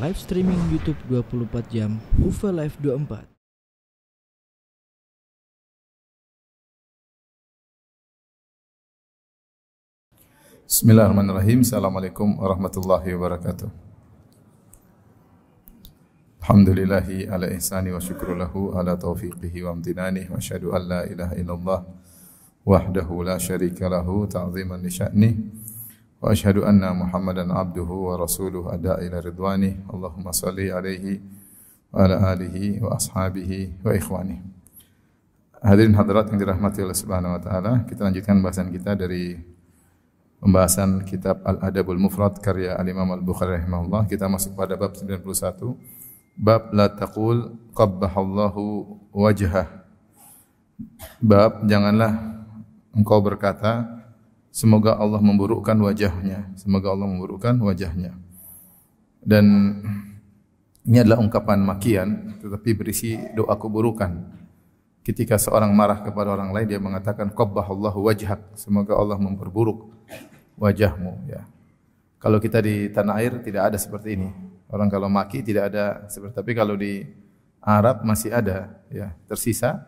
live streaming YouTube 24 jam, UFA Live 24. Bismillahirrahmanirrahim. Assalamualaikum warahmatullahi wabarakatuh. Alhamdulillahi ala ihsani wa syukru lahu ala taufiqihi wa amtinani wa asyhadu an la ilaha illallah wahdahu la syarika lahu ta'ziman li sya'nih wa asyhadu anna Muhammadan abduhu wa rasuluhu ada ila ridwani. Allahumma salli alaihi wa ala alihi wa ashabihi wa ikhwani. Hadirin hadirat yang dirahmati Allah Subhanahu wa taala, kita lanjutkan bahasan kita dari pembahasan kitab Al-Adabul Mufrad karya Al-Imam Al-Bukhari rahimahullah. Kita masuk pada bab 91. Bab la taqul qabbahallahu wajhah. Bab janganlah engkau berkata semoga Allah memburukkan wajahnya. Semoga Allah memburukkan wajahnya. Dan ini adalah ungkapan makian tetapi berisi doa keburukan. Ketika seorang marah kepada orang lain dia mengatakan qabbahallahu wajhak. Semoga Allah memperburuk wajahmu, ya. Kalau kita di tanah air tidak ada seperti ini. Orang kalau maki tidak ada seperti, tapi kalau di Arab masih ada, ya, tersisa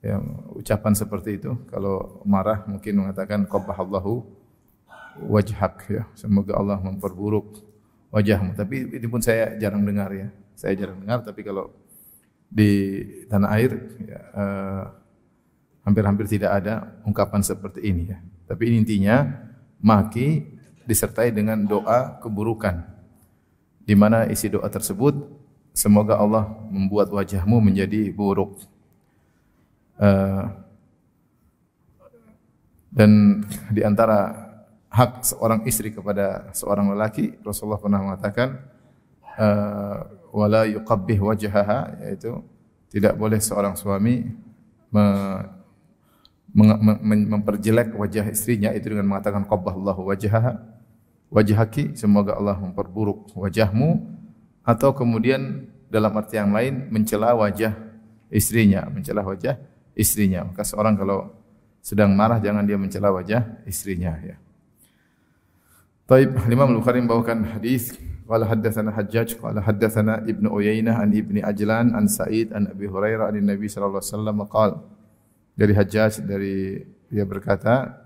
ya ucapan seperti itu. Kalau marah mungkin mengatakan qabbahallahu wajhak, ya. Semoga Allah memperburuk wajahmu. Tapi ini pun saya jarang dengar, ya. Saya jarang dengar, tapi kalau di tanah air ya, hampir-hampir tidak ada ungkapan seperti ini, ya. Tapi ini intinya maki disertai dengan doa keburukan, di mana isi doa tersebut semoga Allah membuat wajahmu menjadi buruk. Dan di antara hak seorang istri kepada seorang lelaki, Rasulullah pernah mengatakan wala yuqabbih wajhaha, yaitu tidak boleh seorang suami memperjelek wajah istrinya, itu dengan mengatakan qabbahallahu wajhaha wajhaki, semoga Allah memperburuk wajahmu, atau kemudian dalam arti yang lain mencela wajah istrinya, mencela wajah istrinya. Maka seorang kalau sedang marah jangan dia mencela wajah istrinya, ya. Taib, Imam Al-Bukhari membawakan hadis qala haddatsana Hajjaj qala haddatsana Ibnu Uyainah an Ibni Ajlan an Sa'id an Abi Hurairah an Nabi sallallahu alaihi wasallam qala. Dari Hajjaj, dari dia berkata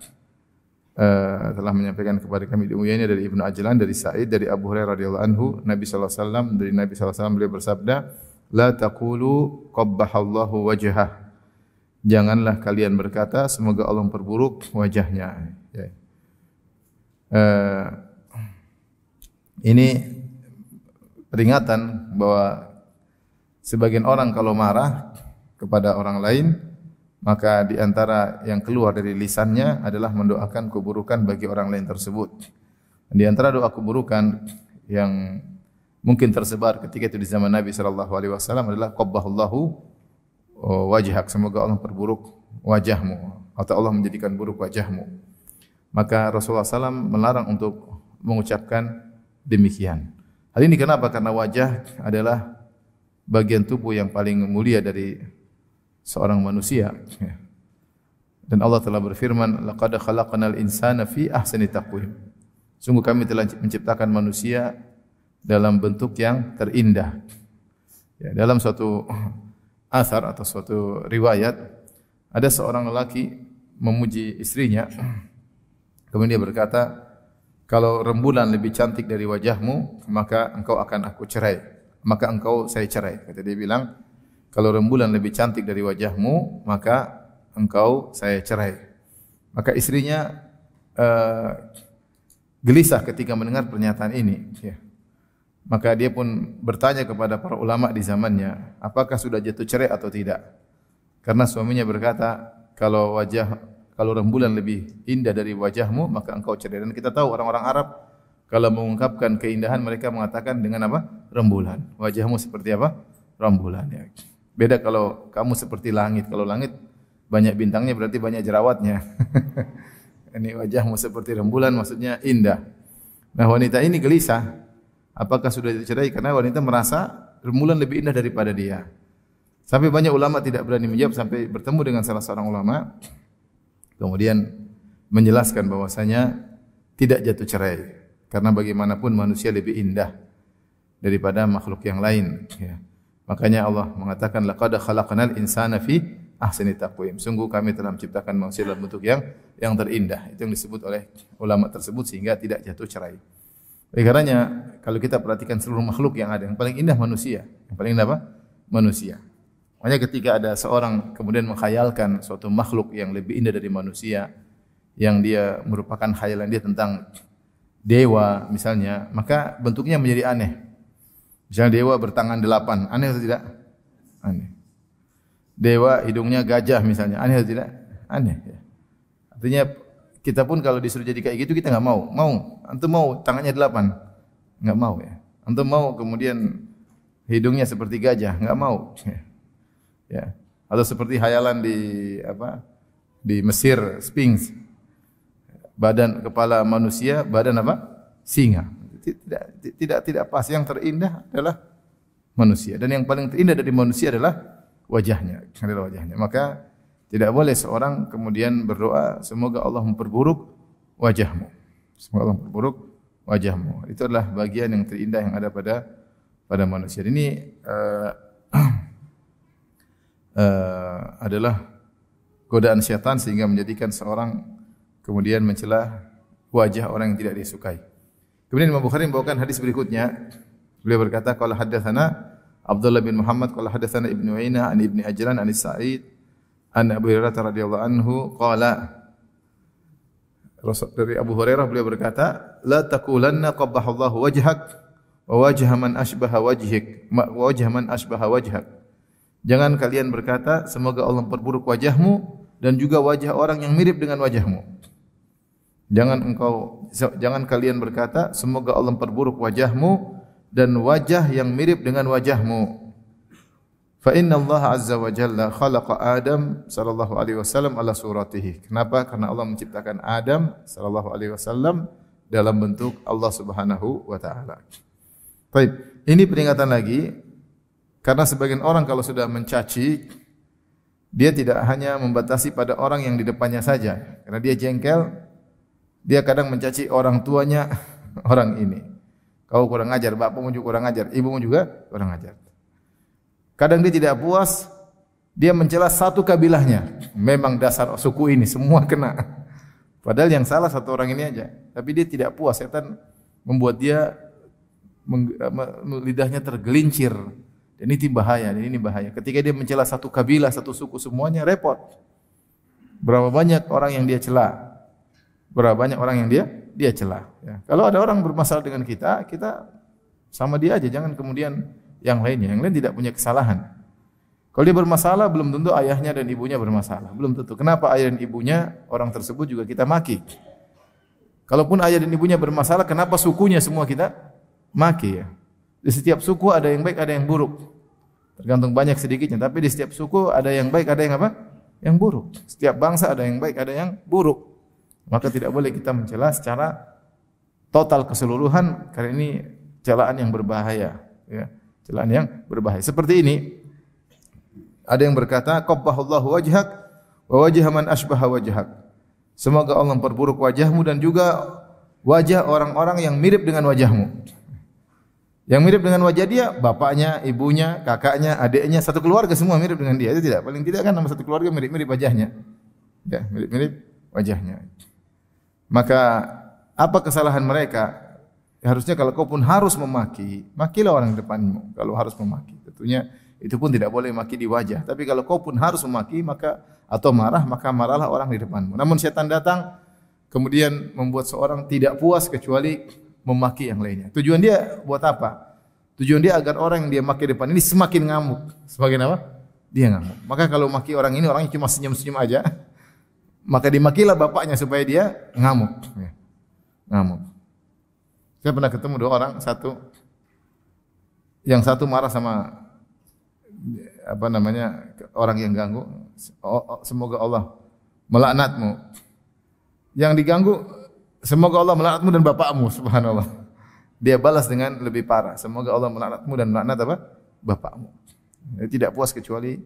telah menyampaikan kepada kami Ibnu Uyainah dari Ibnu Ajlan dari Sa'id dari Abu Hurairah radhiyallahu anhu, Nabi sallallahu alaihi wasallam, dari Nabi sallallahu alaihi wasallam beliau bersabda, la taqulu qabbahallahu wajhah. Janganlah kalian berkata semoga Allah memperburuk wajahnya, ya. Ini peringatan bahwa sebagian orang kalau marah kepada orang lain, maka di antara yang keluar dari lisannya adalah mendoakan keburukan bagi orang lain tersebut. Di antara doa keburukan yang mungkin tersebar ketika itu di zaman Nabi sallallahu alaihi wasallam adalah qabbahallahu wajhak, semoga Allah memperburuk wajahmu atau Allah menjadikan buruk wajahmu. Maka Rasulullah SAW melarang untuk mengucapkan demikian. Hal ini kenapa? Karena wajah adalah bagian tubuh yang paling mulia dari seorang manusia. Dan Allah telah berfirman, laqad khalaqnal insana fi ahsani taqwim. Sungguh kami telah menciptakan manusia dalam bentuk yang terindah. Ya, dalam suatu athar atau suatu riwayat, ada seorang lelaki memuji istrinya. Kemudian dia berkata, kalau rembulan lebih cantik dari wajahmu, maka engkau akan aku cerai. Maka engkau saya cerai. Kata dia bilang, kalau rembulan lebih cantik dari wajahmu, maka engkau saya cerai. Maka istrinya gelisah ketika mendengar pernyataan ini, ya. Maka dia pun bertanya kepada para ulama di zamannya, apakah sudah jatuh cerai atau tidak? Karena suaminya berkata, kalau rembulan lebih indah dari wajahmu, maka engkau cerai. Dan kita tahu orang-orang Arab kalau mengungkapkan keindahan mereka mengatakan dengan apa? Rembulan. Wajahmu seperti apa? Rembulan, ya. Beda kalau kamu seperti langit. Kalau langit banyak bintangnya berarti banyak jerawatnya. Ini wajahmu seperti rembulan maksudnya indah. Nah, wanita ini gelisah. Apakah sudah dicerai? Karena wanita merasa rembulan lebih indah daripada dia. Sampai banyak ulama tidak berani menjawab, sampai bertemu dengan salah seorang ulama. Kemudian menjelaskan bahwasanya tidak jatuh cerai. Karena bagaimanapun manusia lebih indah. daripada makhluk yang lain. Ya. Makanya Allah mengatakan laqad khalaqnal insana fi ahsani taqwim. Sungguh kami telah menciptakan manusia dalam bentuk yang terindah. Itu yang disebut oleh ulama tersebut sehingga tidak jatuh cerai. Oleh karenanya kalau kita perhatikan seluruh makhluk yang ada, yang paling indah manusia. Yang paling indah apa? Manusia. Makanya ketika ada seorang kemudian menghayalkan suatu makhluk yang lebih indah dari manusia, yang dia merupakan khayalan dia tentang dewa misalnya, maka bentuknya menjadi aneh. Misalnya dewa bertangan 8, aneh atau tidak? Aneh. Dewa hidungnya gajah misalnya, aneh atau tidak? Aneh. Ya. Artinya kita pun kalau disuruh jadi kayak gitu kita enggak mau. Antum mau tangannya 8? Enggak mau ya. Antum mau kemudian hidungnya seperti gajah? Enggak mau. Ya. Atau seperti hayalan di Mesir, Sphinx. Badan kepala manusia, badan apa? Singa. Tidak pas. Yang terindah adalah manusia, dan yang paling terindah dari manusia adalah wajahnya. Maka tidak boleh seorang kemudian berdoa semoga Allah memperburuk wajahmu. Semoga Allah memperburuk wajahmu. Itu adalah bagian yang terindah yang ada pada manusia. Ini adalah godaan syaitan sehingga menjadikan seorang kemudian mencela wajah orang yang tidak disukai. Kemudian Imam Bukhari membawakan hadis berikutnya. Beliau berkata, qala haddatsana Abdullah bin Muhammad qala haddatsana Ibnu Uyainah an Ibni Ajlan an Sa'id an Abu Hurairah radhiyallahu anhu qala, dari Abu Hurairah beliau berkata, la taqulanna qabbahallahu wajhak wa wajha man asbaha wajhik wa wajha man asbaha wajhak. Jangan kalian berkata semoga Allah memperburuk wajahmu dan juga wajah orang yang mirip dengan wajahmu. Jangan kalian berkata semoga Allah memperburuk wajahmu dan wajah yang mirip dengan wajahmu. Fa inna Allah azza wa jalla khalaqa Adam sallallahu alaihi wasallam ala suratihi. Kenapa? Karena Allah menciptakan Adam sallallahu alaihi wasallam dalam bentuk Allah Subhanahu wa taala. Baik, ini peringatan lagi karena sebagian orang kalau sudah mencaci dia tidak hanya membatasi pada orang yang di depannya saja. Karena dia jengkel, dia kadang mencaci orang tuanya orang ini. Kau kurang ajar, bapakmu juga kurang ajar, ibumu juga kurang ajar. Kadang dia tidak puas, dia mencela satu kabilahnya. Memang dasar suku ini semua kena. Padahal yang salah satu orang ini aja. Tapi dia tidak puas, setan membuat dia lidahnya tergelincir. Dan ini bahaya, Ketika dia mencela satu kabilah, satu suku semuanya repot. Berapa banyak orang yang dia cela? Berapa banyak orang yang dia cela? Ya. Kalau ada orang bermasalah dengan kita sama dia aja, jangan kemudian yang lainnya. Yang lain tidak punya kesalahan. Kalau dia bermasalah, belum tentu ayahnya dan ibunya bermasalah. Belum tentu. Kenapa ayah dan ibunya orang tersebut juga kita maki? Kalaupun ayah dan ibunya bermasalah, kenapa sukunya semua kita maki ya? Di setiap suku ada yang baik, ada yang buruk. Tergantung banyak sedikitnya. Tapi di setiap suku ada yang baik, ada yang apa? Yang buruk. Setiap bangsa ada yang baik, ada yang buruk. Maka tidak boleh kita mencela secara total keseluruhan karena ini celaan yang berbahaya. Ya. Celaan yang berbahaya. Seperti ini. Ada yang berkata, qabbahallahu wajhak wa wajha man asbaha wajhak. Semoga Allah memperburuk wajahmu dan juga wajah orang-orang yang mirip dengan wajahmu. Yang mirip dengan wajah dia, bapaknya, ibunya, kakaknya, adiknya, satu keluarga semua mirip dengan dia. Itu tidak. Paling tidak kan nama satu keluarga mirip-mirip wajahnya. Ya, mirip-mirip wajahnya. Maka apa kesalahan mereka? Ya, harusnya kalau kau pun harus memaki, makilah orang di depanmu. Kalau harus memaki, tentunya itu pun tidak boleh maki di wajah. Tapi kalau kau pun harus memaki, maka atau marah, maka marahlah orang di depanmu. Namun syaitan datang kemudian membuat seorang tidak puas kecuali memaki yang lainnya. Tujuan dia buat apa? Tujuan dia agar orang yang dia maki depan ini semakin ngamuk. Semakin apa? Dia ngamuk. Maka kalau maki orang ini, orangnya cuma senyum-senyum aja. Maka dimakilah bapaknya supaya dia ngamuk. Ya. Ngamuk. Saya pernah ketemu dua orang, yang satu marah sama orang yang ganggu. Semoga Allah melaknatmu. Yang diganggu, semoga Allah melaknatmu dan bapakmu, subhanallah. Dia balas dengan lebih parah. Semoga Allah melaknatmu dan melaknat apa? Bapakmu. Dia tidak puas kecuali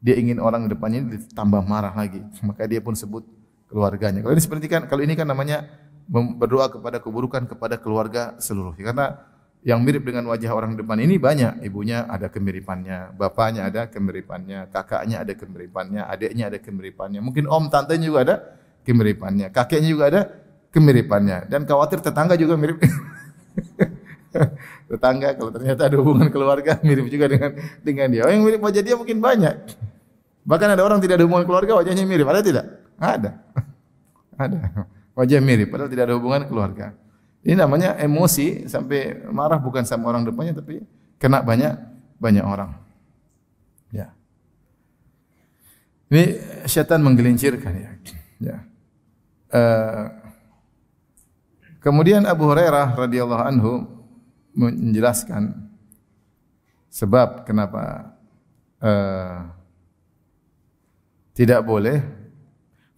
dia ingin orang di depannya ditambah marah lagi. Maka dia pun sebut keluarganya. Kalau ini kan namanya berdoa kepada keburukan kepada keluarga seluruh. Karena yang mirip dengan wajah orang depan ini banyak. Ibunya ada kemiripannya, bapaknya ada kemiripannya, kakaknya ada kemiripannya, adiknya ada kemiripannya. Mungkin om tantenya juga ada kemiripannya, kakeknya juga ada kemiripannya. Dan khawatir tetangga juga mirip. Tetangga kalau ternyata ada hubungan keluarga mirip juga dengan dia. Oh, yang mirip wajah dia mungkin banyak. Bahkan ada orang tidak ada hubungan keluarga wajahnya mirip. Ada tidak? Ada. Ada. Wajah mirip padahal tidak ada hubungan keluarga. Ini namanya emosi sampai marah bukan sama orang depannya tapi kena banyak orang. Ya. Ini syaitan menggelincirkan ya. Ya. Kemudian Abu Hurairah radhiyallahu anhu menjelaskan sebab kenapa tidak boleh.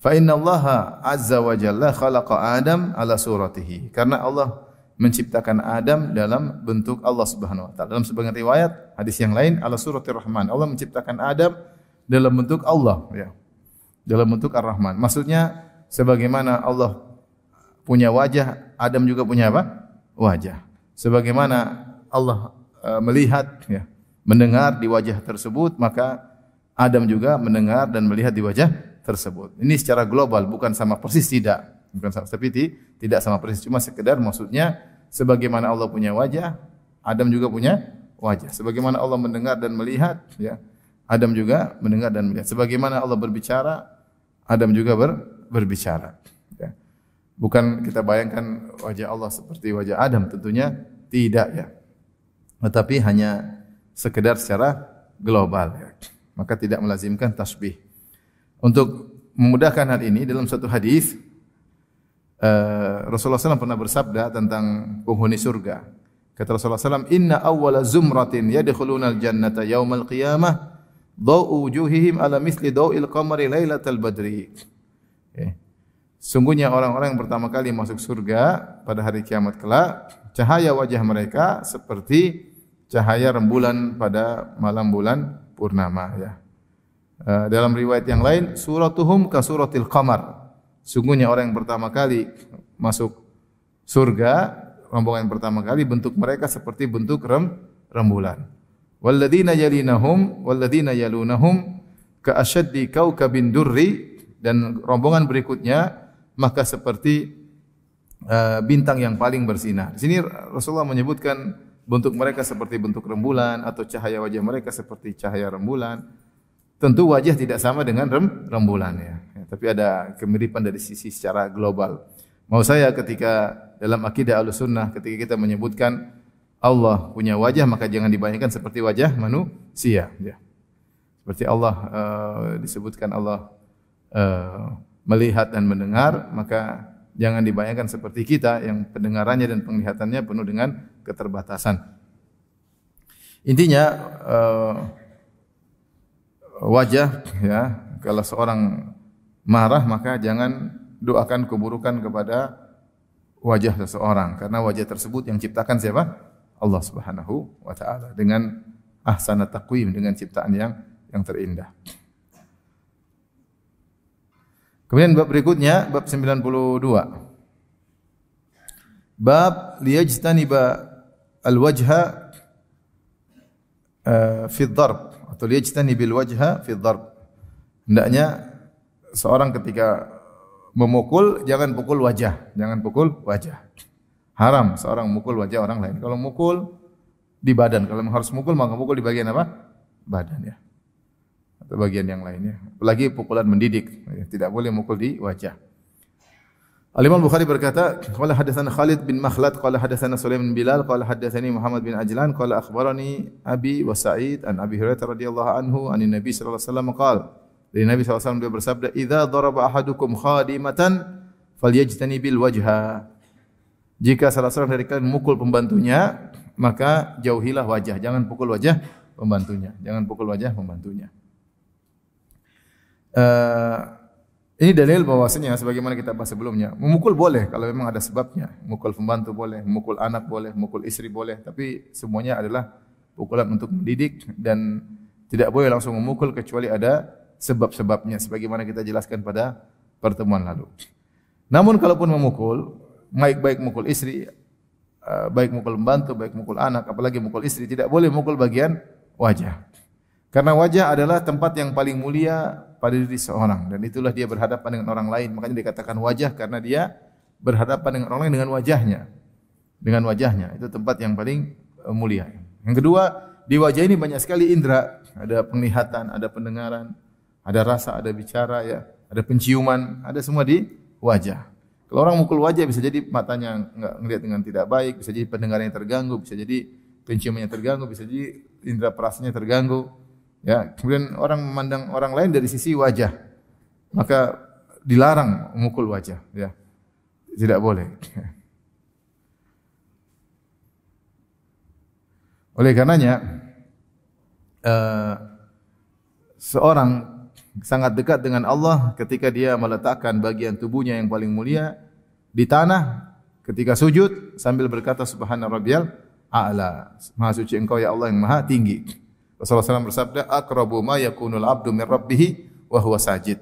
Fa inna Allah azza wa jalla khalaqa Adam ala suratihi. Karena Allah menciptakan Adam dalam bentuk Allah Subhanahu wa taala. Dalam sebagian riwayat hadis yang lain ala suratir Rahman. Allah menciptakan Adam dalam bentuk Allah ya. Dalam bentuk Ar-Rahman. Maksudnya sebagaimana Allah punya wajah, Adam juga punya apa? Wajah. Sebagaimana Allah melihat ya, mendengar di wajah tersebut, maka Adam juga mendengar dan melihat di wajah tersebut. Ini secara global, bukan sama persis tidak. Bukan sama, tapi tidak sama persis, cuma sekedar maksudnya sebagaimana Allah punya wajah, Adam juga punya wajah. Sebagaimana Allah mendengar dan melihat, ya, Adam juga mendengar dan melihat. Sebagaimana Allah berbicara, Adam juga berbicara. Ya. Bukan kita bayangkan wajah Allah seperti wajah Adam, tentunya tidak ya. Tetapi hanya sekedar secara global. Ya. Maka tidak melazimkan tasbih. Untuk memudahkan hal ini dalam satu hadis Rasulullah SAW pernah bersabda tentang penghuni surga. Kata Rasulullah SAW, Inna awwala zumratin yadkhuluna al-jannata yawmal qiyamah dha'u wujuhihim ala misli dha'il qamari lailatal badri. Sungguhnya orang-orang yang pertama kali masuk surga pada hari kiamat kelak, cahaya wajah mereka seperti cahaya rembulan pada malam bulan purnama ya. Dalam riwayat yang lain, suratuhum ka suratil qamar. Sungguhnya orang yang pertama kali masuk surga, rombongan yang pertama kali bentuk mereka seperti bentuk rembulan. Walladzina yalinahum walladzina yalunahum ka asyaddi kaukabin durri, dan rombongan berikutnya maka seperti bintang yang paling bersinar. Di sini Rasulullah menyebutkan bentuk mereka seperti bentuk rembulan atau cahaya wajah mereka seperti cahaya rembulan. Tentu wajah tidak sama dengan rembulan ya. Tapi ada kemiripan dari sisi secara global. Mau saya ketika dalam akidah Ahlussunnah ketika kita menyebutkan Allah punya wajah, maka jangan dibayangkan seperti wajah manusia ya. Seperti Allah disebutkan Allah melihat dan mendengar, maka jangan dibayangkan seperti kita yang pendengarannya dan penglihatannya penuh dengan keterbatasan. Intinya wajah ya, kalau seorang marah maka jangan doakan keburukan kepada wajah seseorang, karena wajah tersebut yang ciptakan siapa? Allah Subhanahu wa taala dengan ahsanat taqwim, dengan ciptaan yang terindah. Kemudian bab berikutnya bab 92. Bab liyajtaniba al-wajha fi ad-darb atau liyajtanibil wajha fi ad-darb. Hendaknya seorang ketika memukul jangan pukul wajah, jangan pukul wajah. Haram seorang memukul wajah orang lain. Kalau mukul di badan, kalau harus mukul maka mukul di bagian apa? Badan ya. Atau bagian yang lainnya. Apalagi pukulan mendidik, tidak boleh mukul di wajah. Al-Imam Bukhari berkata, qala hadatsana Khalid bin Makhlad qala hadatsana Sulaiman bin Bilal qala hadatsani Muhammad bin Ajlan qala akhbarani Abi wa Sa'id an Abi Hurairah radhiyallahu anhu anin Nabi sallallahu alaihi wasallam qala. Dari Nabi sallallahu alaihi wasallam dia bersabda, "Idza daraba ahadukum khadimatan falyajtanibil wajha." Jika salah seorang dari kalian memukul pembantunya, maka jauhilah wajah, jangan pukul wajah pembantunya, jangan pukul wajah pembantunya. Ini dalil bahwasanya sebagaimana kita bahas sebelumnya, memukul boleh kalau memang ada sebabnya. Memukul pembantu boleh, memukul anak boleh, memukul istri boleh, tapi semuanya adalah pukulan untuk mendidik dan tidak boleh langsung memukul kecuali ada sebab-sebabnya sebagaimana kita jelaskan pada pertemuan lalu. Namun kalaupun memukul, baik-baik memukul istri baik mukul pembantu, baik mukul anak, apalagi mukul istri, tidak boleh mukul bagian wajah. Karena wajah adalah tempat yang paling mulia pada diri seorang dan itulah dia berhadapan dengan orang lain. Makanya dikatakan wajah karena dia berhadapan dengan orang lain dengan wajahnya. Dengan wajahnya, itu tempat yang paling mulia. Yang kedua, di wajah ini banyak sekali indera, ada penglihatan, ada pendengaran, ada rasa, ada bicara ya, ada penciuman, ada semua di wajah. Kalau orang mukul wajah bisa jadi matanya enggak ngelihat dengan tidak baik, bisa jadi pendengarannya terganggu, bisa jadi penciumannya terganggu, bisa jadi indera perasanya terganggu. Ya, kemudian orang memandang orang lain dari sisi wajah. Maka dilarang memukul wajah, ya. Tidak boleh. Oleh karenanya seorang sangat dekat dengan Allah ketika dia meletakkan bagian tubuhnya yang paling mulia di tanah ketika sujud sambil berkata subhana rabbiyal a'la. Maha suci engkau ya Allah yang maha tinggi. Rasulullah SAW bersabda, aqrabu ma yakunul abdu min rabbih wa huwa sajid.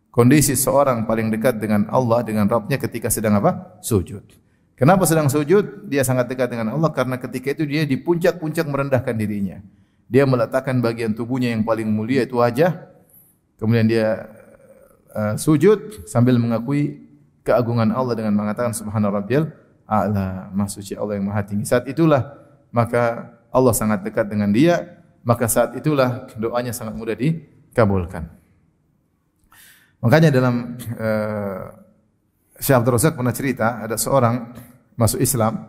Kondisi seorang paling dekat dengan Allah, dengan Rabbnya ketika sedang apa? Sujud. Kenapa sedang sujud? Dia sangat dekat dengan Allah karena ketika itu dia di puncak-puncak merendahkan dirinya. Dia meletakkan bagian tubuhnya yang paling mulia itu wajah. Kemudian dia sujud sambil mengakui keagungan Allah dengan mengatakan subhana rabbiyal a'la, maha suci Allah yang maha tinggi. Saat itulah maka Allah sangat dekat dengan dia, maka saat itulah doanya sangat mudah dikabulkan. Makanya dalam Syekh Abdul Razak pernah cerita ada seorang masuk Islam,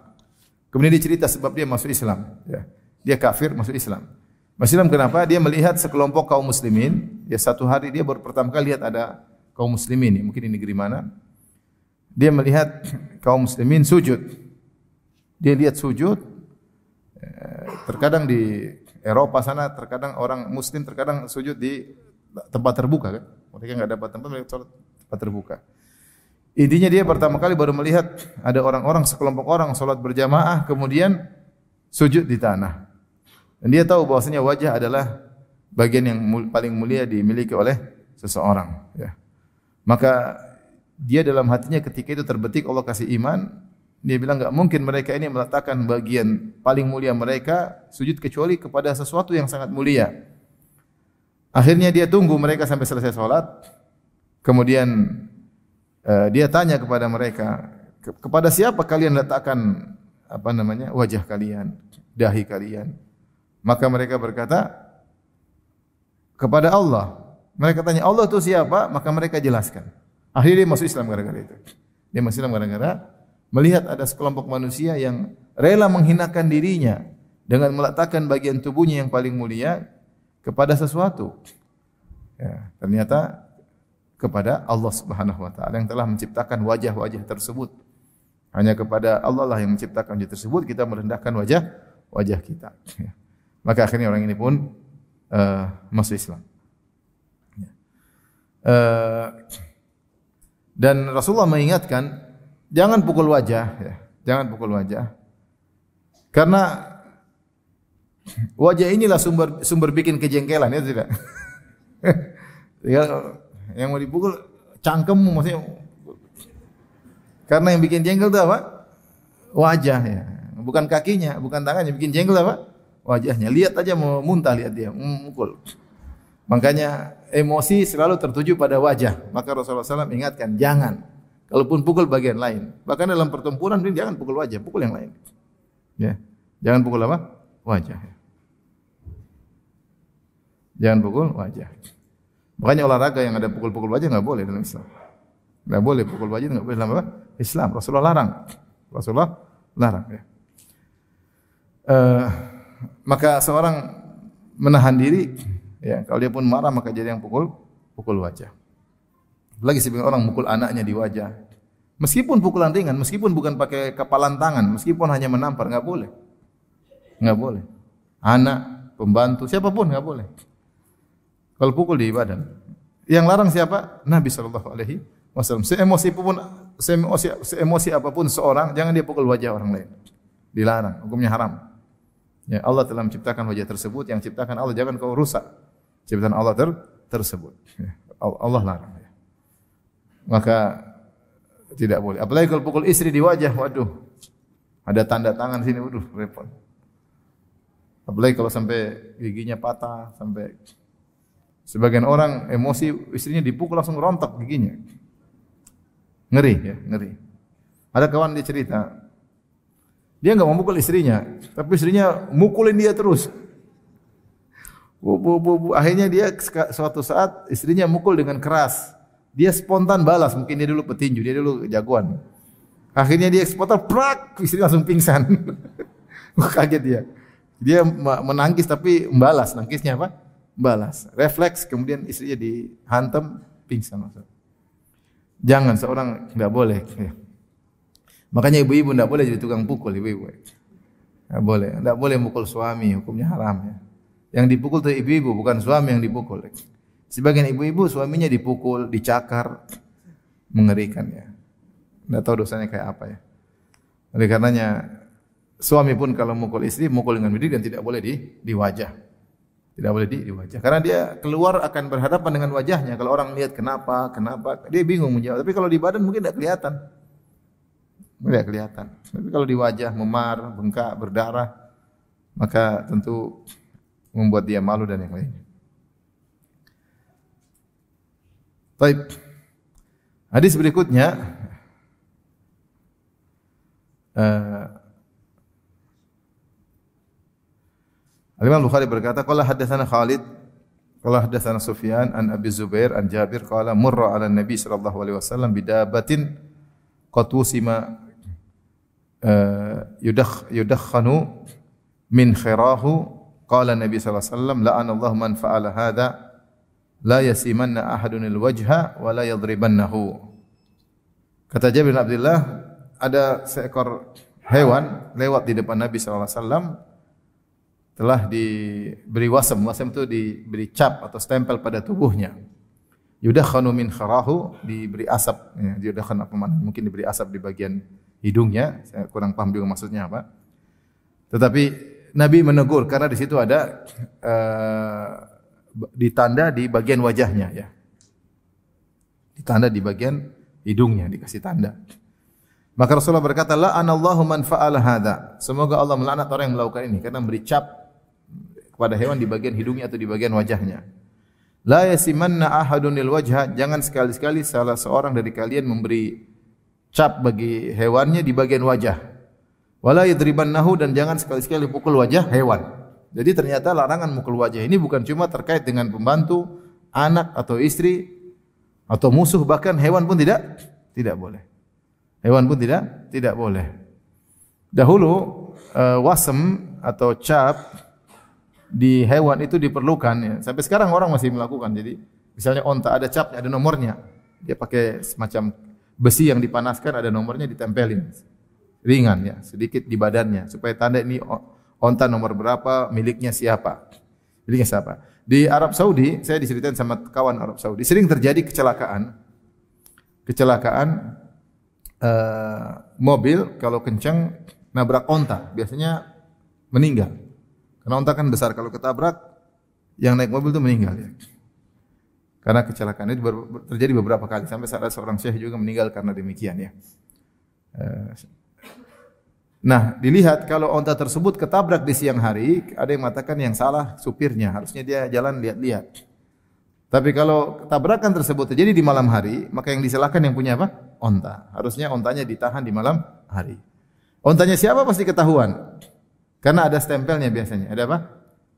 kemudian dia cerita sebab dia masuk Islam. Ya. Dia kafir masuk Islam. Masuk Islam kenapa? Dia melihat sekelompok kaum muslimin. Ya satu hari dia baru pertama kali lihat ada kaum muslimin. Mungkin di negeri mana? Dia melihat kaum muslimin sujud. Dia lihat sujud. Terkadang di Eropa sana, terkadang orang Muslim terkadang sujud di tempat terbuka kan? Mereka enggak dapat tempat, mereka sholat tempat terbuka. Intinya dia pertama kali baru melihat ada orang-orang, sekelompok orang sholat berjamaah kemudian sujud di tanah. Dan dia tahu bahwasanya wajah adalah bagian yang paling mulia dimiliki oleh seseorang. Ya. Maka dia dalam hatinya ketika itu terbetik Allah kasih iman. Dia bilang enggak mungkin mereka ini meletakkan bagian paling mulia mereka sujud kecuali kepada sesuatu yang sangat mulia. Akhirnya dia tunggu mereka sampai selesai sholat. Kemudian dia tanya kepada mereka, kepada siapa kalian letakkan wajah kalian, dahi kalian? Maka mereka berkata, kepada Allah. Mereka tanya, Allah itu siapa? Maka mereka jelaskan. Akhirnya dia masuk Islam gara-gara itu. Dia masuk Islam gara-gara melihat ada sekelompok manusia yang rela menghinakan dirinya dengan meletakkan bagian tubuhnya yang paling mulia kepada sesuatu. Ya, ternyata kepada Allah Subhanahu wa taala yang telah menciptakan wajah-wajah tersebut. Hanya kepada Allah lah yang menciptakan wajah tersebut, kita merendahkan wajah kita. Ya. Maka akhirnya orang ini pun masuk Islam. Ya. Dan Rasulullah mengingatkan, jangan pukul wajah, ya. Jangan pukul wajah. Karena wajah inilah sumber bikin kejengkelan, ya tidak? Yang mau dipukul cangkemmu maksudnya. Karena yang bikin jengkel itu apa? Wajah ya. Bukan kakinya, bukan tangannya, bikin jengkel apa? Wajahnya. Lihat aja mau muntah lihat dia, mukul. Makanya emosi selalu tertuju pada wajah. Maka Rasulullah SAW ingatkan, jangan. Kalaupun pukul bagian lain. Bahkan dalam pertempuran jangan pukul wajah, pukul yang lain. Ya. Jangan pukul apa? Wajah. Jangan pukul wajah. Makanya olahraga yang ada pukul-pukul wajah enggak boleh dalam Islam. Enggak boleh pukul wajah, enggak boleh dalam apa? Islam. Rasulullah larang. Rasulullah larang ya. Maka seorang menahan diri ya, kalau dia pun marah maka jadi yang pukul wajah. Lagi sebagian orang mukul anaknya di wajah. Meskipun pukulan ringan, meskipun bukan pakai kepalan tangan, meskipun hanya menampar enggak boleh. Enggak boleh. Anak, pembantu, siapapun enggak boleh. Kalau pukul di badan. Yang larang siapa? Nabi sallallahu alaihi wasallam. Seemosi apapun seorang, jangan dia pukul wajah orang lain. Dilarang, hukumnya haram. Ya, Allah telah menciptakan wajah tersebut, yang ciptakan Allah, jangan kau rusak ciptaan Allah tersebut. Ya, Allah larang. Ya. Maka tidak boleh. Apalagi kalau pukul istri di wajah, waduh. Ada tanda tangan sini, waduh repot. Apalagi kalau sampai giginya patah, sampai sebagian orang emosi istrinya dipukul langsung rontok giginya. Ngeri ya, ngeri. Ada kawan dia cerita, dia nggak mau mukul istrinya, tapi istrinya mukulin dia terus. Akhirnya dia suatu saat istrinya mukul dengan keras. Dia spontan balas, mungkin dia dulu petinju, dia dulu jagoan. Akhirnya dia spontan, prak, istrinya langsung pingsan. Kaget dia. Dia menangkis tapi membalas, nangkisnya apa? Balas. Refleks, kemudian istrinya dihantam, pingsan. Jangan, seorang tidak boleh. Makanya ibu-ibu tidak boleh jadi tukang pukul, ibu-ibu. Tidak boleh. Tidak boleh mukul suami, hukumnya haram. Ya. Yang dipukul itu ibu-ibu, bukan suami yang dipukul. Sebagian ibu-ibu suaminya dipukul, dicakar, mengerikan ya. Tidak tahu dosanya kayak apa ya. Oleh karenanya suami pun kalau mukul istri, mukul dengan berdiri dan tidak boleh di wajah. Tidak boleh di wajah. Karena dia keluar akan berhadapan dengan wajahnya. Kalau orang lihat kenapa, dia bingung menjawab. Tapi kalau di badan mungkin tidak kelihatan. Tidak kelihatan. Tapi kalau di wajah memar, bengkak, berdarah, maka tentu membuat dia malu dan yang lainnya. Baik. Hadis berikutnya Al-Imam Bukhari berkata, qala haddatsana Khalid, qala haddatsana Sufyan an Abi Zubair an Jabir qala murra 'ala Nabi sallallahu alaihi wasallam bidabatin qatusima yudakhanu min khirahu qala Nabi sallallahu alaihi wasallam la'ana Allah man fa'ala hadha la yasimanna ahadun al-wajha wa la yadribannahu. Kata Jabir bin Abdullah, ada seekor hewan lewat di depan Nabi sallallahu alaihi wasallam, telah diberi wasam. Wasam itu diberi cap atau stempel pada tubuhnya. Yudakhanu min kharahu, diberi asap. Ya, yudakhanu apa makna? Mungkin diberi asap di bagian hidungnya. Saya kurang paham juga maksudnya apa. Tetapi Nabi menegur karena di situ ada ditanda di bagian wajahnya ya. Ditanda di bagian hidungnya, dikasih tanda. Maka Rasulullah berkata, la'anallahu man fa'ala hadza. Semoga Allah melaknat orang yang melakukan ini karena memberi cap kepada hewan di bagian hidungnya atau di bagian wajahnya. La yasimanna ahadunil wajha, jangan sekali-sekali salah seorang dari kalian memberi cap bagi hewannya di bagian wajah. Wala yadribannahu, dan jangan sekali-sekali pukul wajah hewan. Jadi ternyata larangan mukul wajah ini bukan cuma terkait dengan pembantu, anak atau istri atau musuh, bahkan hewan pun tidak boleh. Hewan pun tidak boleh. Dahulu wasem atau cap di hewan itu diperlukan ya. Sampai sekarang orang masih melakukan. Jadi misalnya onta ada capnya, ada nomornya. Dia pakai semacam besi yang dipanaskan, ada nomornya, ditempelin. Ringan ya, sedikit di badannya supaya tanda ini onta nomor berapa, miliknya siapa. Miliknya siapa. Di Arab Saudi, saya diceritain sama kawan Arab Saudi, sering terjadi kecelakaan mobil kalau kencang nabrak onta, biasanya meninggal. Karena onta kan besar, kalau ketabrak yang naik mobil itu meninggal ya. Karena kecelakaan itu terjadi beberapa kali, sampai ada seorang syekh juga meninggal karena demikian ya. Nah, dilihat kalau onta tersebut ketabrak di siang hari, ada yang mengatakan yang salah supirnya, harusnya dia jalan lihat-lihat. Tapi kalau tabrakan tersebut terjadi di malam hari, maka yang disalahkan yang punya apa? Onta. Harusnya ontanya ditahan di malam hari. Ontanya siapa pasti ketahuan. Karena ada stempelnya biasanya. Ada apa?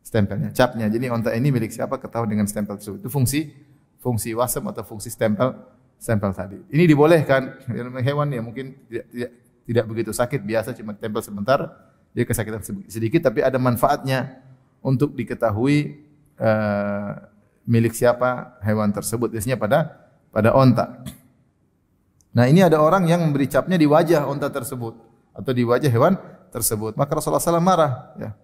Stempelnya, capnya. Jadi onta ini milik siapa ketahuan dengan stempel tersebut. Itu fungsi wasem atau fungsi stempel tadi. Ini dibolehkan. Hewan ya mungkin tidak begitu sakit, biasa cuma tempel sebentar, dia kesakitan sedikit, tapi ada manfaatnya untuk diketahui milik siapa hewan tersebut, biasanya pada onta. Nah, ini ada orang yang memberi capnya di wajah onta tersebut atau di wajah hewan tersebut. Maka Rasulullah SAW marah, ya.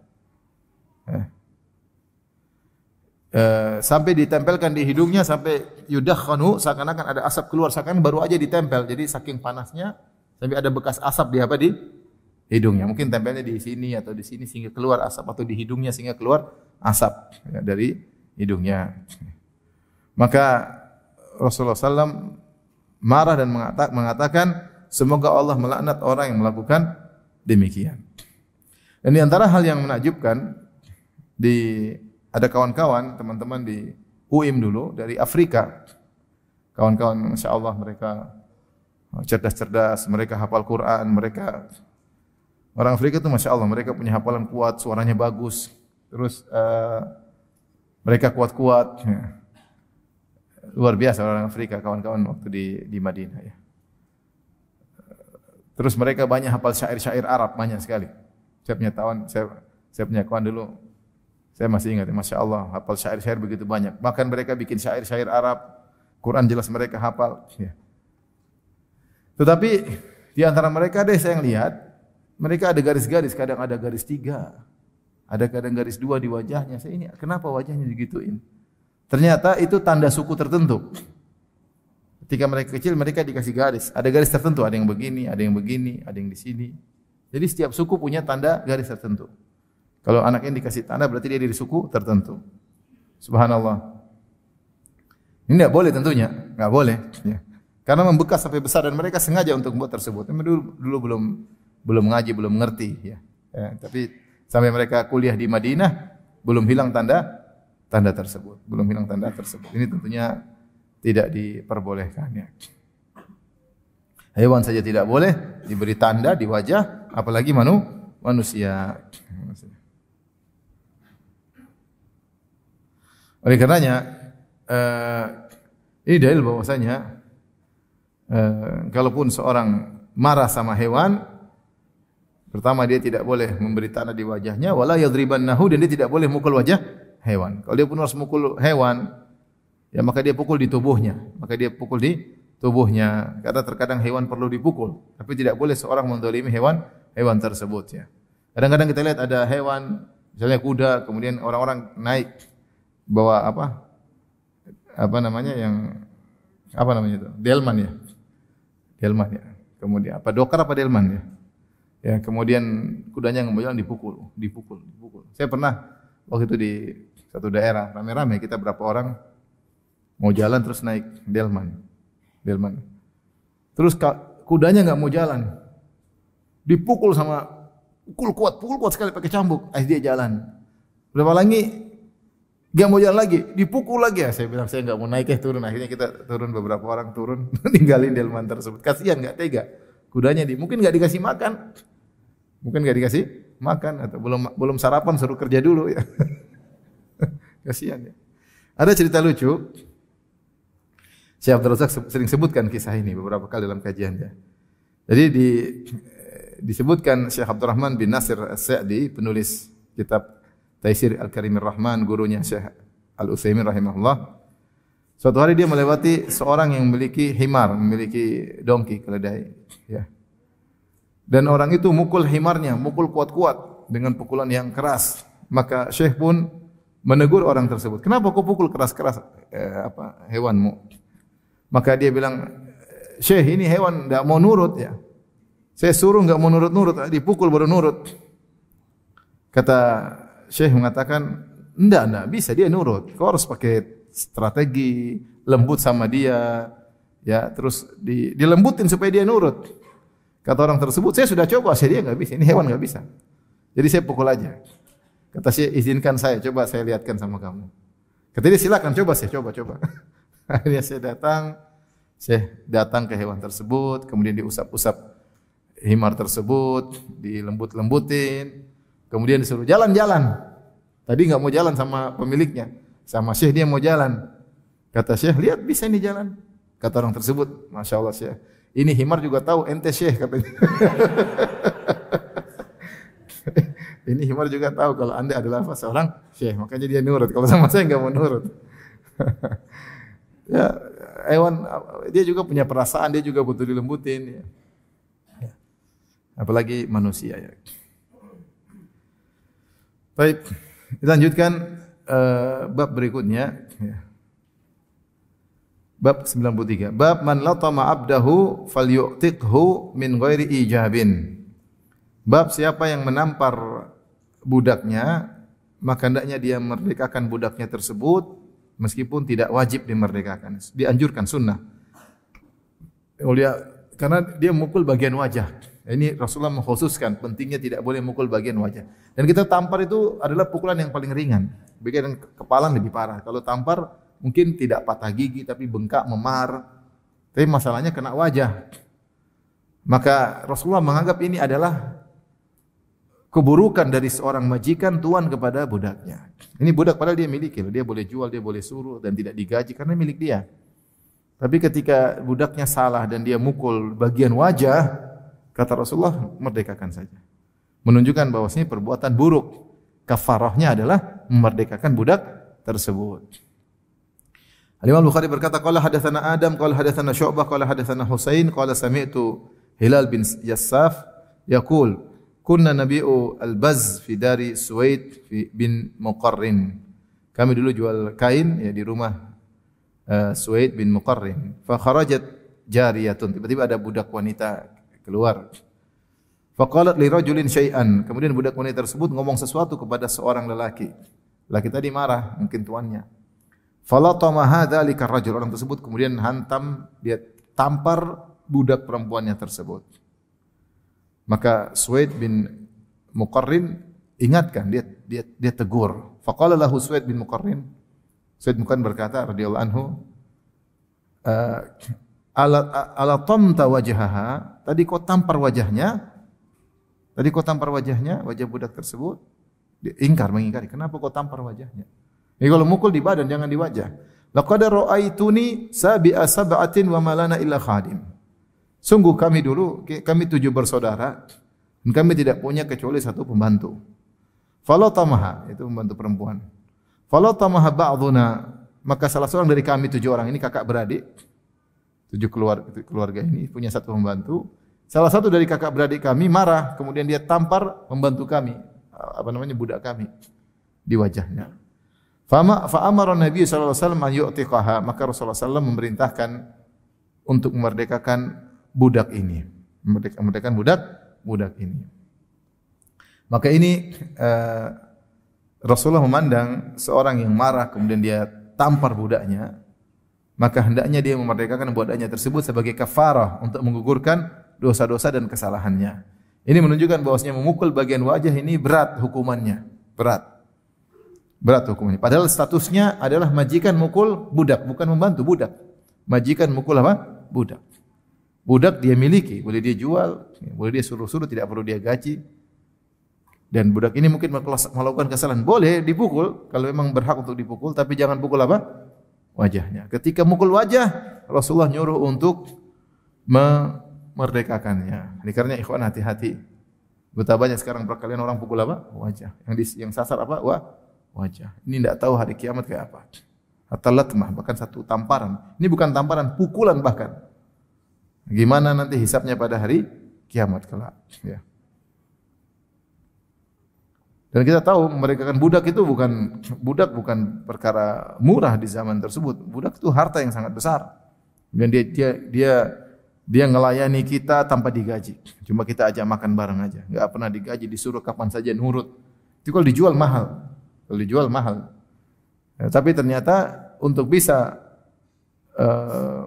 Sampai ditempelkan di hidungnya, sampai yudakhanu, seakan-akan ada asap keluar, seakan baru aja ditempel. Jadi saking panasnya sampai ada bekas asap di hidungnya. Mungkin tempelnya di sini atau di sini sehingga keluar asap, atau di hidungnya sehingga keluar asap ya, dari hidungnya. Maka Rasulullah SAW marah dan mengatakan, semoga Allah melaknat orang yang melakukan demikian. Dan di antara hal yang menakjubkan, ada kawan-kawan, teman-teman di UIM dulu dari Afrika. Kawan-kawan, Masya Allah, mereka cerdas-cerdas, mereka hafal Quran, orang Afrika itu Masya Allah, mereka punya hafalan kuat, suaranya bagus, terus mereka kuat-kuat. Luar biasa orang Afrika, kawan-kawan waktu di Madinah. Ya. Terus mereka banyak hafal syair-syair Arab, banyak sekali. Saya punya kawan dulu, saya masih ingat, Masya Allah, hafal syair-syair begitu banyak. Bahkan mereka bikin syair-syair Arab, Quran jelas mereka hafal. Ya. Tetapi di antara mereka ada saya yang lihat, mereka ada garis-garis, kadang ada garis 3, ada kadang garis 2 di wajahnya. Saya ini kenapa wajahnya digituin? Ternyata itu tanda suku tertentu. Ketika mereka kecil, mereka dikasih garis. Ada garis tertentu, ada yang begini, ada yang begini, ada yang di sini. Jadi setiap suku punya tanda garis tertentu. Kalau anaknya dikasih tanda, berarti dia dari suku tertentu. Subhanallah. Ini tidak boleh tentunya, nggak boleh. Ya. Karena membekas sampai besar dan mereka sengaja untuk membuat tersebut. Dulu belum ngaji, belum ngerti. Ya. Tapi sampai mereka kuliah di Madinah, belum hilang tanda tersebut. Belum hilang tanda tersebut. Ini tentunya tidak diperbolehkan. Ya. Hewan saja tidak boleh diberi tanda di wajah, apalagi manusia. Oleh karenanya, ini dalil bahwasanya kalaupun seorang marah sama hewan, pertama dia tidak boleh memberi tanda di wajahnya, wala yadribannahu, dan dia tidak boleh mukul wajah hewan. Kalau dia pun harus mukul hewan, ya maka dia pukul di tubuhnya. Karena terkadang hewan perlu dipukul, tapi tidak boleh seorang menzalimi hewan tersebut. Ya. Kadang-kadang kita lihat ada hewan, misalnya kuda, kemudian orang-orang naik bawa delman ya. Kemudian dokar delman ya. Ya, kemudian kudanya nggak mau jalan, dipukul. Saya pernah waktu itu di satu daerah rame-rame, kita berapa orang mau jalan terus naik delman. Terus kudanya nggak mau jalan, dipukul pukul kuat sekali pakai cambuk. Dia jalan. Berapa lagi nggak mau jalan lagi, dipukul lagi. Ya, saya bilang saya nggak mau naik, turun. Akhirnya kita turun, beberapa orang turun, tinggalin delman tersebut. Kasihan, nggak tega. Kudanya mungkin nggak dikasih makan, atau belum sarapan, suruh kerja dulu ya. Kasihan ya. Ada cerita lucu. Syekh Abdul Razak sering sebutkan kisah ini beberapa kali dalam kajiannya. Jadi disebutkan Syekh Abdurrahman bin Nasir As-Sa'di, penulis kitab Taisir Al-Karimir Rahman, gurunya Syekh Al-Utsaimin rahimahullah. Suatu hari dia melewati seorang yang memiliki donkey, keledai, ya. Dan orang itu mukul himarnya, mukul kuat-kuat dengan pukulan yang keras. Maka Syekh pun menegur orang tersebut. Kenapa kau pukul keras-keras hewanmu? Maka dia bilang, Syekh, ini hewan tidak mau nurut ya. Saya suruh enggak mau nurut-nurut, dipukul baru nurut. Kata Syekh mengatakan, enggak bisa dia nurut. Kau harus pakai strategi, lembut sama dia, ya, terus dilembutin supaya dia nurut. Kata orang tersebut, saya sudah coba, dia enggak bisa, ini hewan enggak bisa. Jadi saya pukul aja. Kata Syekh, izinkan saya, coba saya lihatkan sama kamu. Kata dia, silakan, coba. Akhirnya saya datang ke hewan tersebut, kemudian diusap-usap himar tersebut, dilembut-lembutin, kemudian disuruh jalan-jalan. Tadi enggak mau jalan sama pemiliknya, sama Syekh dia mau jalan. Kata Syekh, lihat bisa ini jalan. Kata orang tersebut, Masya Allah Syekh, ini himar juga tahu ente Syekh, katanya. Ini himar juga tahu kalau anda adalah seorang Syekh, makanya dia nurut. Kalau sama saya enggak mau nurut. Ya, hewan dia juga punya perasaan, dia juga butuh dilembutin. Ya. Apalagi manusia ya. Baik, kita lanjutkan bab berikutnya. Ya. Bab 93. Bab man latama abdahu falyu'tiqhu min ghairi ijabin. Bab siapa yang menampar budaknya, maka hendaknya dia merdekakan budaknya tersebut meskipun tidak wajib dimerdekakan. Dianjurkan sunnah. Karena dia memukul bagian wajah. Ini Rasulullah mengkhususkan pentingnya tidak boleh mukul bagian wajah. Dan kita tampar itu adalah pukulan yang paling ringan. Bagian kepala lebih parah. Kalau tampar mungkin tidak patah gigi tapi bengkak, memar. Tapi masalahnya kena wajah. Maka Rasulullah menganggap ini adalah keburukan dari seorang majikan tuan kepada budaknya. Ini budak padahal dia miliki, dia boleh jual, dia boleh suruh dan tidak digaji karena milik dia. Tapi ketika budaknya salah dan dia mukul bagian wajah, kata Rasulullah, merdekakan saja. Menunjukkan bahwasanya perbuatan buruk. Kafarahnya adalah memerdekakan budak tersebut. Al-Imam Bukhari berkata, qala hadatsana Adam, qala hadatsana Syu'bah, qala hadatsana Husain, qala sami'tu Hilal bin Yassaf yaqul, kunna nabi'u al-Baz fi dari Suwaid bin Muqarrin. Kami dulu jual kain ya di rumah Suwaid bin Muqarrin. Fa kharajat jariyatun. Tiba-tiba ada budak wanita keluar. Fa qalat li rajulin syai'an. Kemudian budak wanita tersebut ngomong sesuatu kepada seorang lelaki. Lelaki tadi marah, mungkin tuannya. Falatama hadzalika ar-rajul. Orang tersebut kemudian hantam, dia tampar budak perempuannya tersebut. Maka Suwaid bin Muqarrin ingatkan, dia tegur. Fa qala lahu Suwaid bin Muqarrin. Suwaid bin Muqarrin berkata radhiyallahu anhu, ala tamta wajhaha, tadi kau tampar wajahnya, wajah budak tersebut. Dia mengingkari, kenapa kau tampar wajahnya? Jadi kalau mukul di badan, jangan di wajah. Laqad ra'aituni sabi'a sab'atin wa ma lana illa khadim. Sungguh kami 7 bersaudara dan kami tidak punya kecuali 1 pembantu. Falatamaha, itu pembantu perempuan. Falatamaha ba'duna, maka salah seorang dari kami 7 orang ini kakak beradik, 7 keluarga ini punya 1 pembantu. Salah satu dari kakak beradik kami marah, kemudian dia tampar pembantu kami, budak kami di wajahnya. Fa'amara Nabi sallallahu alaihi wasallam an yu'tiqaha, maka Rasulullah sallallahu memerintahkan untuk memerdekakan budak ini, memerdekakan budak ini. Maka ini Rasulullah memandang seorang yang marah kemudian dia tampar budaknya, maka hendaknya dia memerdekakan budaknya tersebut sebagai kafarah untuk menggugurkan dosa-dosa dan kesalahannya. Ini menunjukkan bahwasanya memukul bagian wajah ini berat hukumannya, berat hukumannya. Padahal statusnya adalah majikan mukul budak, bukan membantu budak. Majikan mukul apa? Budak. Budak dia miliki, boleh dia jual, boleh dia suruh-suruh, tidak perlu dia gaji. Dan budak ini mungkin melakukan kesalahan, boleh dipukul kalau memang berhak untuk dipukul, tapi jangan pukul apa? Wajahnya. Ketika mukul wajah, Rasulullah nyuruh untuk memerdekakannya. Ini karena ikhwan hati-hati. Betapa banyak sekarang perkalian orang pukul apa? Wajah. Yang sasar apa? Wajah. Ini tidak tahu hari kiamat kayak apa. Hatta latmah, bahkan 1 tamparan. Ini bukan tamparan, pukulan bahkan. Gimana nanti hisabnya pada hari kiamat kelak, ya. Dan kita tahu memerdekakan budak itu bukan perkara murah di zaman tersebut. Budak itu harta yang sangat besar. Dan dia ngelayani kita tanpa digaji. Cuma kita ajak makan bareng aja. Enggak pernah digaji, disuruh kapan saja nurut. Itu kalau dijual mahal. Ya, tapi ternyata untuk bisa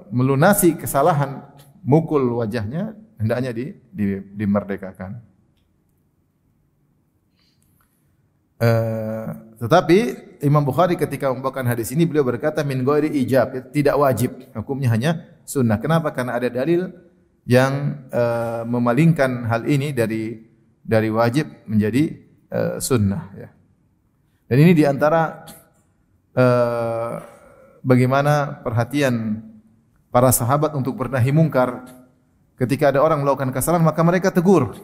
melunasi kesalahan mukul wajahnya, hendaknya dimerdekakan. Tetapi Imam Bukhari ketika membawakan hadis ini beliau berkata min ghairi ijab, tidak wajib, hukumnya hanya sunnah. Kenapa? Karena ada dalil yang memalingkan hal ini dari wajib menjadi sunnah, ya. Dan ini diantara bagaimana perhatian para sahabat untuk bernahi mungkar. Ketika ada orang melakukan kesalahan, maka mereka tegur.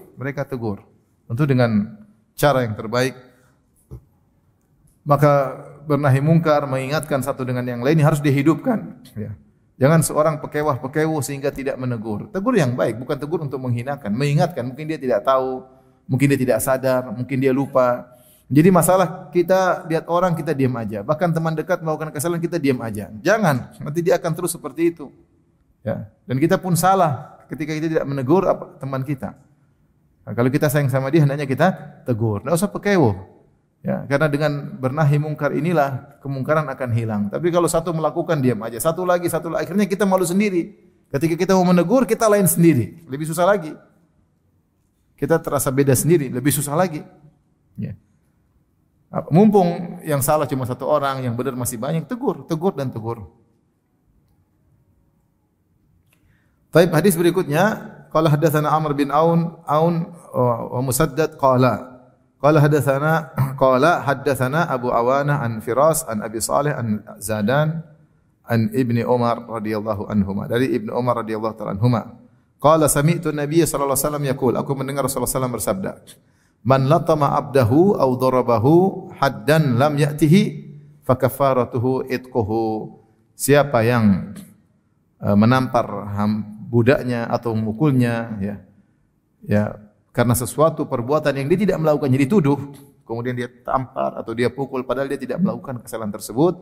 Tentu dengan cara yang terbaik. Maka bernahi mungkar, mengingatkan satu dengan yang lain harus dihidupkan. Ya. Jangan seorang pekewah-pekewu sehingga tidak menegur. Tegur yang baik, bukan tegur untuk menghinakan. Mengingatkan, mungkin dia tidak tahu, mungkin dia tidak sadar, mungkin dia lupa. Jadi masalah kita lihat orang kita diam aja. Bahkan teman dekat melakukan kesalahan kita diam aja. Jangan, nanti dia akan terus seperti itu. Ya. Dan kita pun salah ketika kita tidak menegur teman kita. Nah, kalau kita sayang sama dia hendaknya kita tegur. Tidak usah pekewo. Ya, karena dengan bernahi mungkar inilah kemungkaran akan hilang. Tapi kalau satu melakukan diam aja, satu lagi, akhirnya kita malu sendiri. Ketika kita mau menegur kita lain sendiri. Lebih susah lagi. kita terasa beda sendiri, lebih susah lagi. Ya. Mumpung yang salah cuma satu orang, yang benar masih banyak, tegur dan tegur. Taib hadis berikutnya, qala hadatsana Amr bin Aun wa Musaddad qala haddatsana Abu Awana an Firas an Abi Salih an Zadan an Ibni Umar radhiyallahu anhuma, dari Ibnu Umar radhiyallahu ta'ala anhuma. Qala sami'tu Nabiy sallallahu alaihi wasallam yaqul, aku mendengar Rasulullah sallallahu alaihi wasallam bersabda, man latama abdahu aw darabahu haddan lam ya'tihi fa kafaratuhu itquhu. Siapa yang menampar budaknya atau memukulnya ya karena sesuatu perbuatan yang dia tidak melakukan, jadi dituduh, kemudian dia tampar atau dia pukul padahal dia tidak melakukan kesalahan tersebut,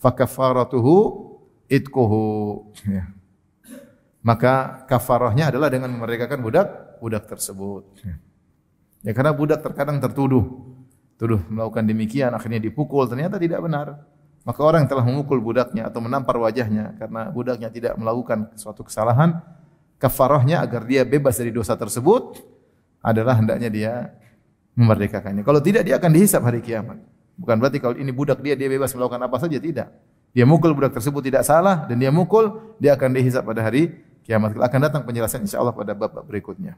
fa kafaratuhu itquhu, ya. Maka kafarahnya adalah dengan memerdekakan budak tersebut. Ya, karena budak terkadang tuduh melakukan demikian, akhirnya dipukul, ternyata tidak benar. Maka orang yang telah memukul budaknya atau menampar wajahnya karena budaknya tidak melakukan suatu kesalahan, kafarahnya agar dia bebas dari dosa tersebut adalah hendaknya dia memerdekakannya. Kalau tidak, dia akan dihisab hari kiamat. Bukan berarti kalau ini budak dia bebas melakukan apa saja, tidak. Dia mukul budak tersebut tidak salah dan dia mukul, dia akan dihisab pada hari kiamat. Akan datang penjelasan insyaallah pada bab berikutnya.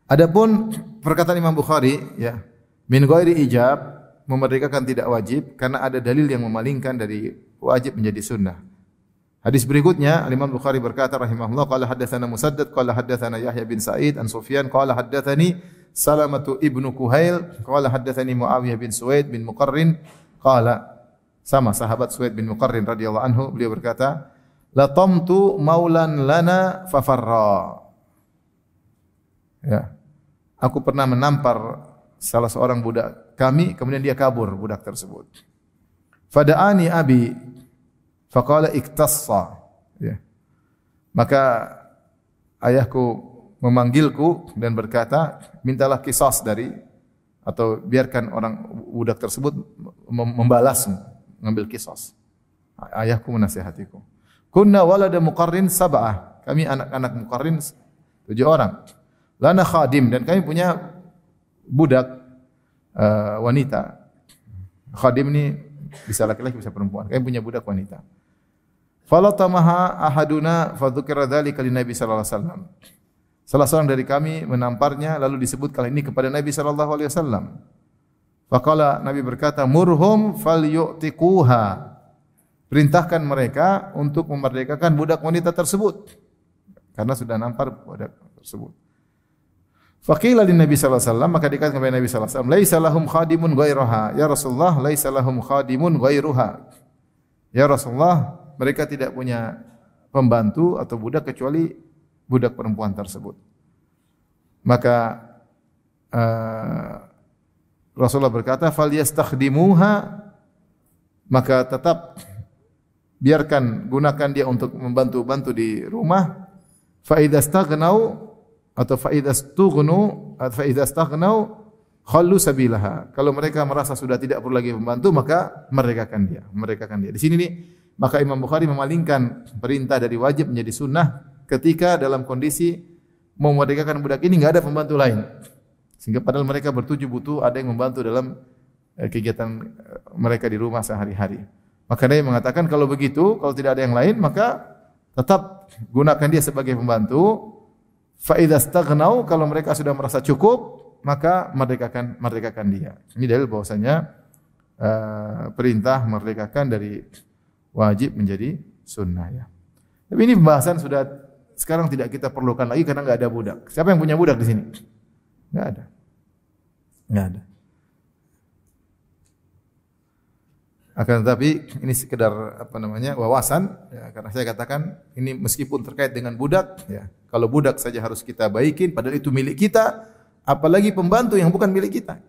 Adapun perkataan Imam Bukhari, ya, min ghairi ijab, memerdekakan tidak wajib karena ada dalil yang memalingkan dari wajib menjadi sunnah. Hadis berikutnya Imam Bukhari berkata rahimahullah, qala haddatsana Musaddad qala haddatsana Yahya bin Sa'id an Sufyan qala haddatsani Salamatu ibnu Kuhail qala haddatsani Muawiyah bin Suwaid bin Muqarrin qala, sama sahabat Suwaid bin Muqarrin radhiyallahu anhu, beliau berkata, latamtu maulan lana fafarra. Ya. Aku pernah menampar salah seorang budak kami, kemudian dia kabur budak tersebut. Fada'ani abi faqala iktassa. Ya. Maka ayahku memanggilku dan berkata, mintalah qisas dari, atau biarkan orang budak tersebut membalasmu, mengambil qisas. Ayahku menasihatiku. Kunna walada Muqarrin sab'ah. Kami anak-anak Muqarrin 7 orang. Lana khadim, dan kami punya budak wanita. Khadim ini bisa laki-laki bisa perempuan. Kami punya budak wanita. Falatamaha ahaduna fadzukira dzalika lin-nabi sallallahu alaihi wasallam. Salah seorang dari kami menamparnya lalu disebut kali ini kepada Nabi sallallahu alaihi wasallam. Faqala, Nabi berkata, murhum falyu'tiquha. Perintahkan mereka untuk memerdekakan budak wanita tersebut karena sudah nampar budak tersebut. Faqila lin Nabi sallallahu alaihi wasallam, maka dikatakan kepada Nabi sallallahu alaihi wasallam, laisa lahum khadimun ghairuha. Ya Rasulullah, laisa lahum khadimun ghairuha. Ya Rasulullah, mereka tidak punya pembantu atau budak kecuali budak perempuan tersebut. Maka Rasulullah berkata, falyastakhdimuha, maka tetap biarkan, gunakan dia untuk membantu-bantu di rumah. Fa idza staghnau atau fa idza staghnau khallu sabilaha. Kalau mereka merasa sudah tidak perlu lagi membantu, maka merekakan dia. Di sini nih, maka Imam Bukhari memalingkan perintah dari wajib menjadi sunnah ketika dalam kondisi memerdekakan budak ini enggak ada pembantu lain. Sehingga padahal mereka bertujuh butuh ada yang membantu dalam kegiatan mereka di rumah sehari-hari. Maka dia mengatakan kalau begitu, kalau tidak ada yang lain, maka tetap gunakan dia sebagai pembantu. Fa idza staghnau, kalau mereka sudah merasa cukup, maka merdekakan dia. Ini dalil bahwasanya perintah merdekakan dari wajib menjadi sunnah, ya. Tapi ini pembahasan sudah sekarang tidak kita perlukan lagi karena enggak ada budak. Siapa yang punya budak di sini? Enggak ada. Akan tetapi ini sekedar wawasan, ya, karena saya katakan ini meskipun terkait dengan budak, ya, kalau budak saja harus kita baikin padahal itu milik kita, apalagi pembantu yang bukan milik kita.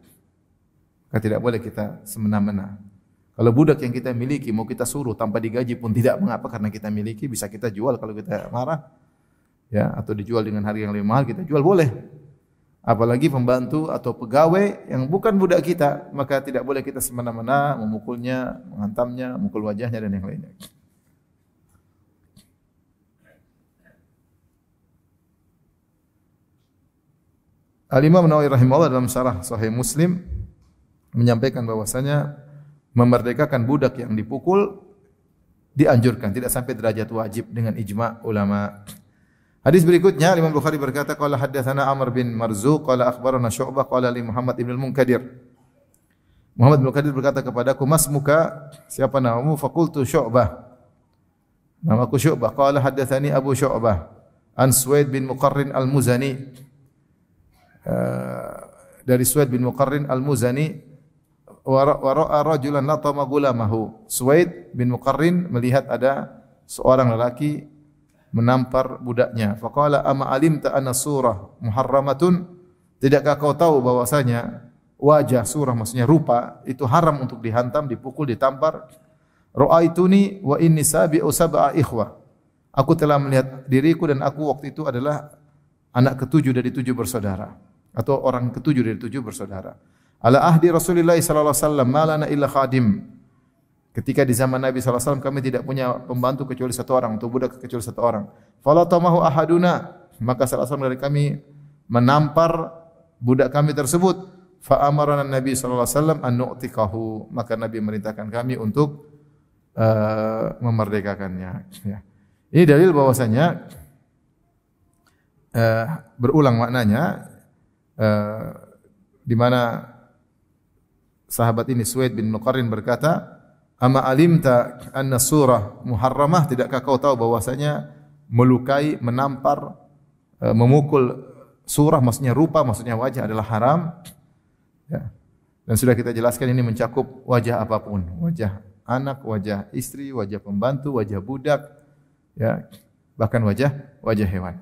Maka tidak boleh kita semena-mena. Kalau budak yang kita miliki mau kita suruh tanpa digaji pun tidak mengapa karena kita miliki, bisa kita jual kalau kita marah, ya, atau dijual dengan harga yang lebih mahal kita jual, boleh. Apalagi pembantu atau pegawai yang bukan budak kita, maka tidak boleh kita semena-mena memukulnya, menghantamnya, memukul wajahnya dan yang lainnya. Al-Imam Nawawi rahimahullah dalam syarah Sahih Muslim menyampaikan bahwasanya memerdekakan budak yang dipukul dianjurkan, tidak sampai derajat wajib dengan ijma' ulama. Hadis berikutnya Imam Bukhari berkata qala haddatsana Amr bin Marzuq qala akhbarana Syu'bah qala li Muhammad ibn al-Munkadir. Muhammad bin al-Munkadir berkata kepadaku, "Mas muka, siapa namamu?" Faqultu Syu'bah. Namaku Syu'bah. Qala haddatsani Abu Syu'bah an Suwaid bin Muqarrin al-Muzani. Dari Suwaid bin Muqarrin al-Muzani wa ra'a rajulan latama gulamahu. Suwaid bin Muqarrin melihat ada seorang lelaki menampar budaknya. Faqala ama alimta anna surah muharramatun? Tidakkah kau tahu bahwasanya wajah surah maksudnya rupa itu haram untuk dihantam, dipukul, ditampar? Ra'aituni wa inni sabi'u sab'a ikhwah. Aku telah melihat diriku dan aku waktu itu adalah anak ketujuh dari 7 bersaudara atau orang ketujuh dari 7 bersaudara. Ala ahdi Rasulullah sallallahu alaihi wasallam ma lana illa khadim. Ketika di zaman Nabi sallallahu alaihi wasallam kami tidak punya pembantu kecuali 1 orang, untuk budak kecuali 1 orang. Fala tamahu ahaduna, maka salah seorang dari kami menampar budak kami tersebut. Fa amarana Nabi sallallahu alaihi wasallam an nu'tikahu, maka Nabi memerintahkan kami untuk memerdekakannya. Ya. Ini dalil bahwasanya berulang maknanya. Di mana sahabat ini Suwaid bin Muqarrin berkata, "Ama alimta anna surah muharramah? Tidakkah kau tahu bahwasanya melukai, menampar, memukul surah maksudnya rupa, maksudnya wajah adalah haram?" Ya. Dan sudah kita jelaskan ini mencakup wajah apapun, wajah anak, wajah istri, wajah pembantu, wajah budak, ya, bahkan wajah hewan.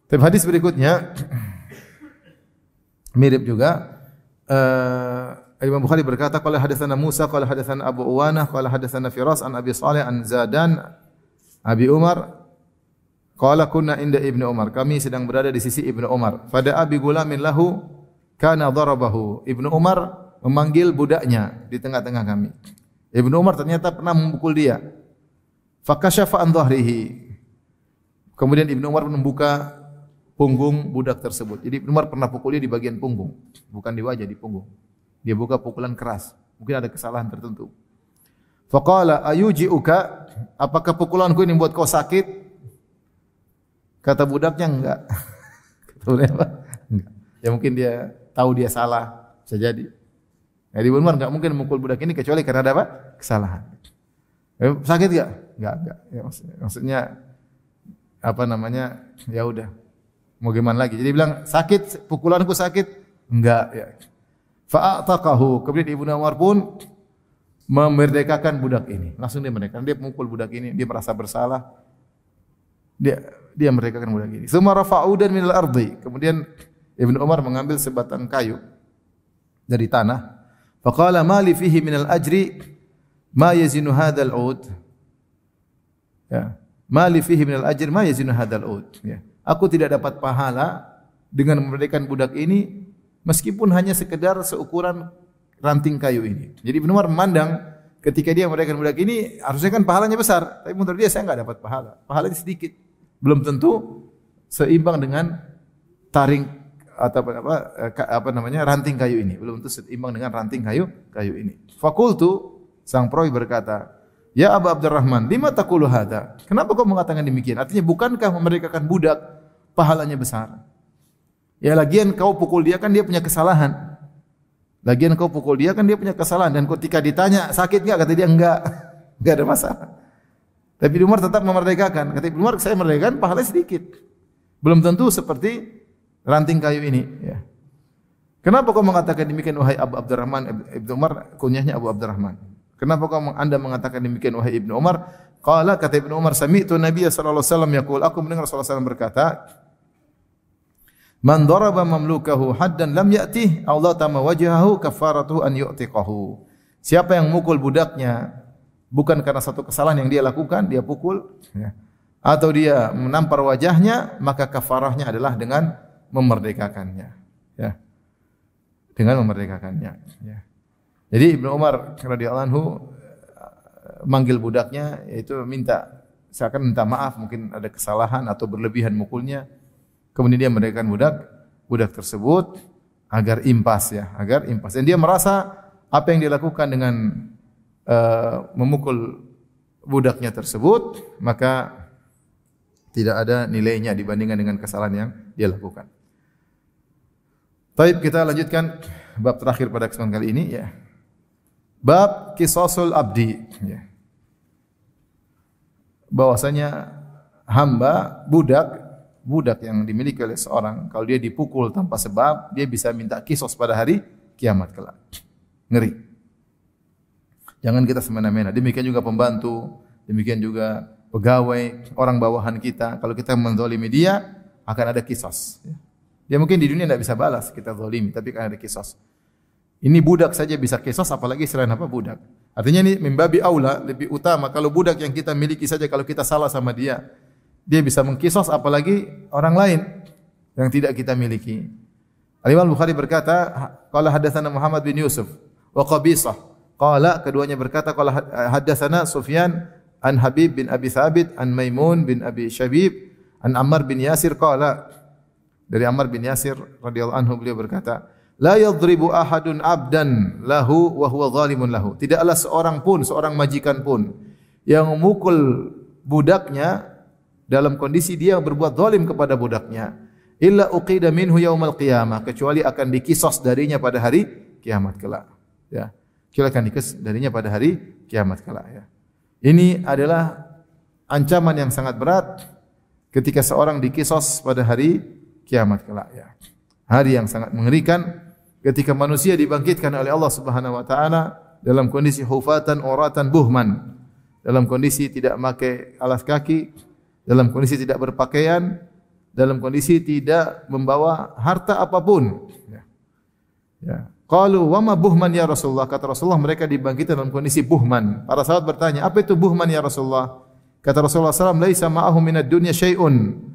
Tapi hadis berikutnya mirip juga. Imam Bukhari berkata qala hadatsana Musa qala hadatsana Abu Uwanah qala hadatsana Firas an Abi Shalih an Zadan Abi Umar qala kunna inda Ibnu Umar. Kami sedang berada di sisi Ibnu Umar. Fada abi gulamin lahu kana darabahu. Ibnu Umar memanggil budaknya di tengah-tengah kami. Ibnu Umar ternyata pernah memukul dia. Fakashafa an dhahrihi. Kemudian Ibnu Umar membuka punggung budak tersebut. Jadi Ibnu Umar pernah pukul dia di bagian punggung, bukan di wajah, di punggung. Dia buka pukulan keras. Mungkin ada kesalahan tertentu. Faqala ayuji'uka? Apakah pukulanku ini membuat kau sakit? Kata budaknya enggak. Kata budaknya enggak. Ya mungkin dia tahu dia salah, bisa jadi. Jadi Ibnu Umar enggak mungkin memukul budak ini kecuali karena ada apa? Kesalahan. Sakit enggak? Enggak. Ya, maksudnya apa namanya? Ya udah. Mau gimana lagi? Jadi bilang sakit, pukulanku sakit? Enggak, ya. Fa'ataqahu. Kemudian Ibnu Umar pun memerdekakan budak ini. Langsung dia merdekakan. Dia memukul budak ini, dia merasa bersalah. Dia merdekakan budak ini. Tsumma rafa'udan minal ardi. Kemudian Ibnu Umar mengambil sebatang kayu dari tanah. Faqala ma li fihi minal ajri ma yazinu hadzal ud. Ya. Ma li fihi minal ajri ma yazinu hadzal ud. Ya. Aku tidak dapat pahala dengan memerdekakan budak ini meskipun hanya sekedar seukuran ranting kayu ini. Jadi Ibnu Umar memandang ketika dia memerdekakan budak ini harusnya kan pahalanya besar, tapi menurut dia saya enggak dapat pahala. Pahalanya sedikit. Belum tentu seimbang dengan taring atau apa namanya ranting kayu ini. Belum tentu seimbang dengan ranting kayu ini. Fakultu, sang perawi berkata, "Ya Abu Abdurrahman, lima taqulu hadza?" Kenapa kau mengatakan demikian? Artinya bukankah memerdekakan budak pahalanya besar? Ya lagian kau pukul dia kan dia punya kesalahan. Lagian kau pukul dia kan dia punya kesalahan, dan ketika ditanya sakit enggak, kata dia enggak. Enggak ada masalah. Tapi Ibnu Umar tetap memerdekakan. Kata Ibnu Umar, saya merdekakan pahalanya sedikit. Belum tentu seperti ranting kayu ini, ya. Kenapa kau mengatakan demikian wahai Abu Abdurrahman? Ibnu Umar kunyahnya Abu Abdurrahman. Kenapa Anda mengatakan demikian wahai Ibnu Umar? Qala, kata Ibnu Umar, sami'tu Nabiy sallallahu alaihi wasallam yaqul, aku mendengar Rasulullah sallallahu alaihi wasallam berkata, man daraba mamlukahu haddan lam ya'tih Allah tama wajhahu kafaratuhu an yu'tiqahu. Siapa yang mukul budaknya bukan karena satu kesalahan yang dia lakukan, dia pukul, ya, atau dia menampar wajahnya, maka kafarahnya adalah dengan memerdekakannya, ya. Dengan memerdekakannya, ya. Jadi Ibnu Umar radhiyallahu anhu manggil budaknya, yaitu seakan minta maaf, mungkin ada kesalahan atau berlebihan mukulnya. kemudian dia merdekakan budak tersebut agar impas ya, agar impas. Dan dia merasa apa yang dilakukan dengan memukul budaknya tersebut, maka tidak ada nilainya dibandingkan dengan kesalahan yang dia lakukan. Baik, kita lanjutkan bab terakhir pada kesempatan kali ini ya. Bab qisasul abdi ya. Bahwasanya hamba, budak yang dimiliki oleh seorang, kalau dia dipukul tanpa sebab, dia bisa minta kisos pada hari kiamat kelak. Ngeri. Jangan kita semena-mena. Demikian juga pembantu, demikian juga pegawai, orang bawahan kita. Kalau kita menzalimi dia, akan ada kisos. Dia mungkin di dunia tidak bisa balas kita zalimi, tapi akan ada kisos. Ini budak saja bisa kisos, apalagi selain apa budak. Artinya ini mimbabi aula, lebih utama. Kalau budak yang kita miliki saja, kalau kita salah sama dia, dia bisa mengkisos, apalagi orang lain yang tidak kita miliki. Al-Imam Bukhari berkata, qala hadatsana Muhammad bin Yusuf wa Qabisah. Qala, keduanya berkata, qala hadatsana Sufyan an Habib bin Abi Thabit an Maimun bin Abi Syabib an Ammar bin Yasir qala. Dari Ammar bin Yasir radhiyallahu anhu beliau berkata, la yadribu ahadun abdan lahu wa huwa zalimun lahu. Tidaklah seorang majikan pun yang memukul budaknya dalam kondisi dia berbuat zalim kepada budaknya, illa uqida minhu yaumal qiyamah, kecuali akan dikisos darinya pada hari kiamat kelak. Ya. Kecuali akan dikisos darinya pada hari kiamat kelak ya. Ini adalah ancaman yang sangat berat ketika seorang dikisos pada hari kiamat kelak ya. Hari yang sangat mengerikan ketika manusia dibangkitkan oleh Allah Subhanahu wa taala dalam kondisi hufatan uratan buhman, dalam kondisi tidak memakai alas kaki, dalam kondisi tidak berpakaian, dalam kondisi tidak membawa harta apapun. Ya. Qalu wa ma buhman ya Rasulullah, kata Rasulullah mereka dibangkitkan dalam kondisi buhman. Para sahabat bertanya, apa itu buhman ya Rasulullah? Kata Rasulullah SAW, laisa ma'ahum minad dunya syai'un.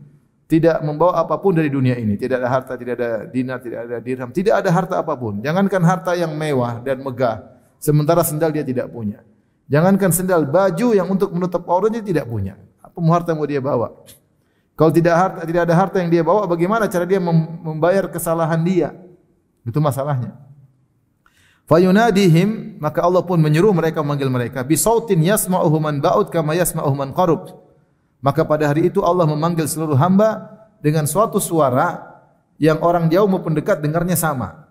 Tidak membawa apapun dari dunia ini, tidak ada harta, tidak ada dinar, tidak ada dirham, tidak ada harta apapun. Jangankan harta yang mewah dan megah, sementara sendal dia tidak punya. Jangankan sendal, baju yang untuk menutup auratnya tidak punya. Apa harta yang mau dia bawa? Kalau tidak ada harta yang dia bawa, bagaimana cara dia membayar kesalahan dia? Itu masalahnya. Fayunadihim, maka Allah pun menyuruh mereka, memanggil mereka, bisautin yasma'uhu man ba'ud kama yasma'uhu man qarub. Maka pada hari itu Allah memanggil seluruh hamba dengan suatu suara yang orang jauh maupun dekat dengarnya sama.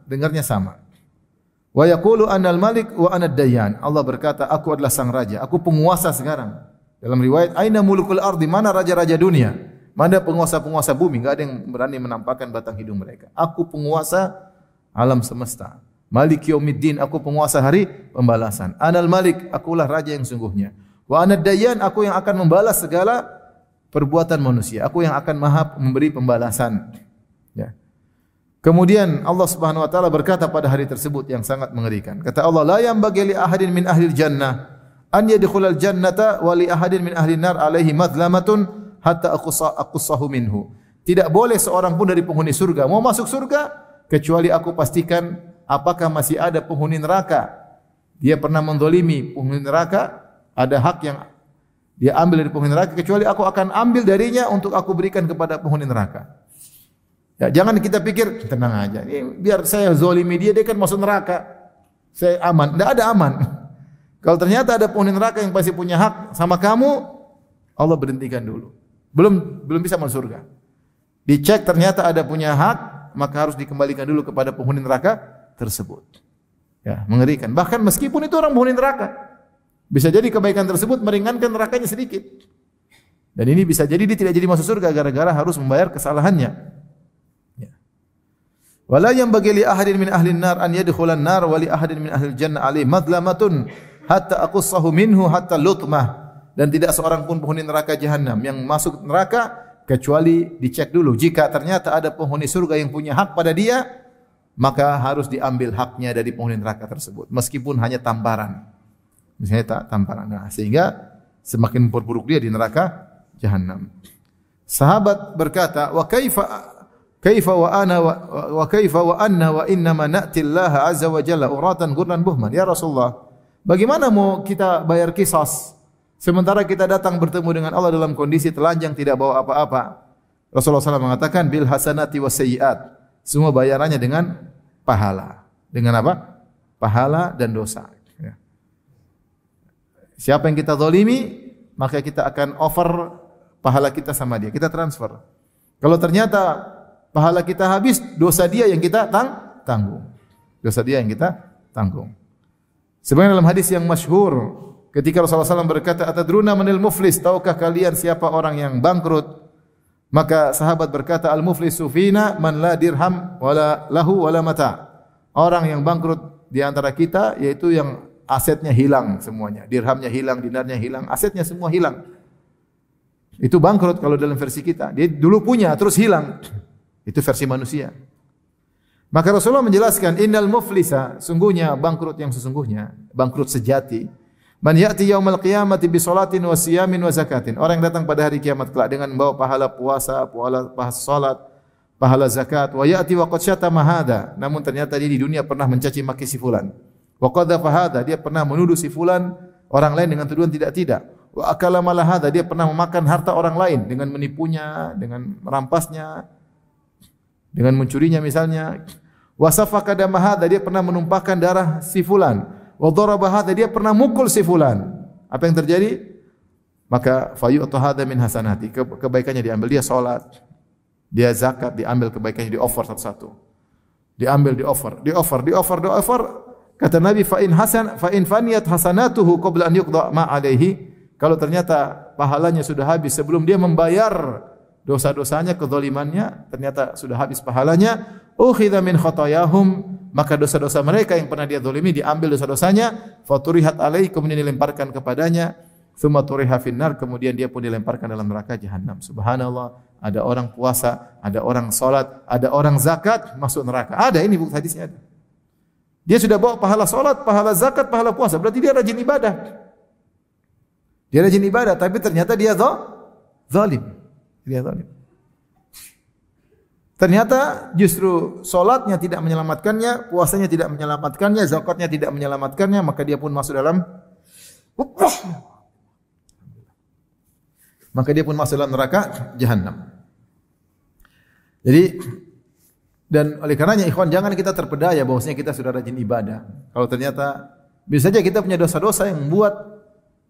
Wa yaqulu anal malik wa anad dayyan. Allah berkata, aku adalah sang raja, aku penguasa sekarang. Dalam riwayat, aina mulukul ardi, mana raja-raja dunia? Mana penguasa-penguasa bumi? Enggak ada yang berani menampakkan batang hidung mereka. Aku penguasa alam semesta. Malik yaumiddin, aku penguasa hari pembalasan. Anal malik, akulah raja yang sungguhnya. Wa anad dayyan, aku yang akan membalas segala perbuatan manusia. Aku yang akan maha memberi pembalasan. Ya. Kemudian Allah Subhanahu wa taala berkata pada hari tersebut yang sangat mengerikan. Kata Allah, la yanbaghi li ahadin min ahli jannah an yadkhulal jannata wa li ahadin min ahli nar alaihi madlamatun hatta aqussahu minhu. Tidak boleh seorang pun dari penghuni surga mau masuk surga kecuali aku pastikan apakah masih ada penghuni neraka. Dia pernah menzalimi penghuni neraka, ada hak yang dia ambil dari penghuni neraka, kecuali aku akan ambil darinya untuk aku berikan kepada penghuni neraka. Ya, jangan kita pikir tenang aja, biar saya zalimi dia kan masuk neraka, saya aman. Tidak ada aman. Kalau ternyata ada penghuni neraka yang pasti punya hak sama kamu, Allah berhentikan dulu. Belum bisa masuk surga. Dicek ternyata ada punya hak, maka harus dikembalikan dulu kepada penghuni neraka tersebut. Ya, mengerikan. Bahkan meskipun itu orang penghuni neraka, bisa jadi kebaikan tersebut meringankan nerakanya sedikit. Dan ini bisa jadi dia tidak jadi masuk surga gara-gara harus membayar kesalahannya. Ya. Wala yanbaghi li ahadin min ahli an-nar an yadkhulan nar wa li ahadin min ahli al-jannah alaihi madlamatun hatta aqussahu minhu hatta lutmah. Dan tidak seorang pun penghuni neraka jahanam yang masuk neraka kecuali dicek dulu. Jika ternyata ada penghuni surga yang punya hak pada dia, maka harus diambil haknya dari penghuni neraka tersebut, meskipun hanya tamparan. Misalnya tamparan. Nah, sehingga semakin memperburuk dia di neraka jahanam. Sahabat berkata, wa kaifa wa anna wa inna ma na'ti Allah azza wa jalla uratan ghurran buhman. Ya Rasulullah, bagaimana mau kita bayar qisas sementara kita datang bertemu dengan Allah dalam kondisi telanjang tidak bawa apa-apa? Rasulullah SAW mengatakan bil hasanati was sayyiat. Semua bayarannya dengan pahala. Dengan apa? Pahala dan dosa. Ya. Siapa yang kita zalimi, maka kita akan offer pahala kita sama dia. Kita transfer. Kalau ternyata pahala kita habis, dosa dia yang kita tanggung. Dosa dia yang kita tanggung. Sebenarnya dalam hadis yang masyhur, ketika Rasulullah SAW berkata, "Atadruna manil muflis?" Tahukah kalian siapa orang yang bangkrut? Maka sahabat berkata, "Al-muflisu fina man la dirham wala lahu wala mata." Orang yang bangkrut di antara kita yaitu yang asetnya hilang semuanya. Dirhamnya hilang, dinarnya hilang, asetnya semua hilang. Itu bangkrut kalau dalam versi kita. Dia dulu punya terus hilang. Itu versi manusia. Maka Rasulullah menjelaskan, "Innal muflisa," sungguhnya bangkrut yang sesungguhnya, bangkrut sejati. Man ya'ti yaumal qiyamati bi sholatin wa siyamin wa zakatin. Orang yang datang pada hari kiamat kelak dengan membawa pahala puasa, pahala salat, pahala zakat. Wa ya'ti wa qad syatama hadza. Namun ternyata dia di dunia pernah mencaci maki si fulan. Wa qadhafa hadza, dia pernah menuduh si fulan orang lain dengan tuduhan tidak-tidak. Wa akala mala hadza, dia pernah memakan harta orang lain dengan menipunya, dengan merampasnya, dengan mencurinya misalnya. Wa safaka dama hadza, dia pernah menumpahkan darah si fulan. Wa daraba hadza, dia pernah mukul si fulan. Apa yang terjadi? Maka fayu'ta hadza min hasanati, kebaikannya diambil. Dia salat, dia zakat, diambil kebaikannya, di-offer satu-satu. Diambil, di-offer. Kata Nabi, fa in faniyat hasanatuhu qabla an yuqda ma alaihi. Kalau ternyata pahalanya sudah habis sebelum dia membayar dosa-dosanya, kezalimannya, ternyata sudah habis pahalanya, ukhidha min khatayahum, maka dosa-dosa mereka yang pernah dia zalimi diambil dosa-dosanya, faturihat alaihi, kemudian dilemparkan kepadanya, tsumma turiha finnar, kemudian dia pun dilemparkan dalam neraka jahanam. Subhanallah, ada orang puasa, ada orang salat, ada orang zakat masuk neraka. Ada, ini bukti hadisnya ada. Dia sudah bawa pahala salat, pahala zakat, pahala puasa, berarti dia rajin ibadah. Dia rajin ibadah, tapi ternyata dia zalim. Dia zalim. Ternyata justru solatnya tidak menyelamatkannya, puasanya tidak menyelamatkannya, zakatnya tidak menyelamatkannya, maka dia pun masuk dalam neraka jahanam. Jadi, dan oleh karenanya ikhwan, jangan kita terpedaya bahwasanya kita sudah rajin ibadah. Kalau ternyata bisa saja kita punya dosa-dosa yang membuat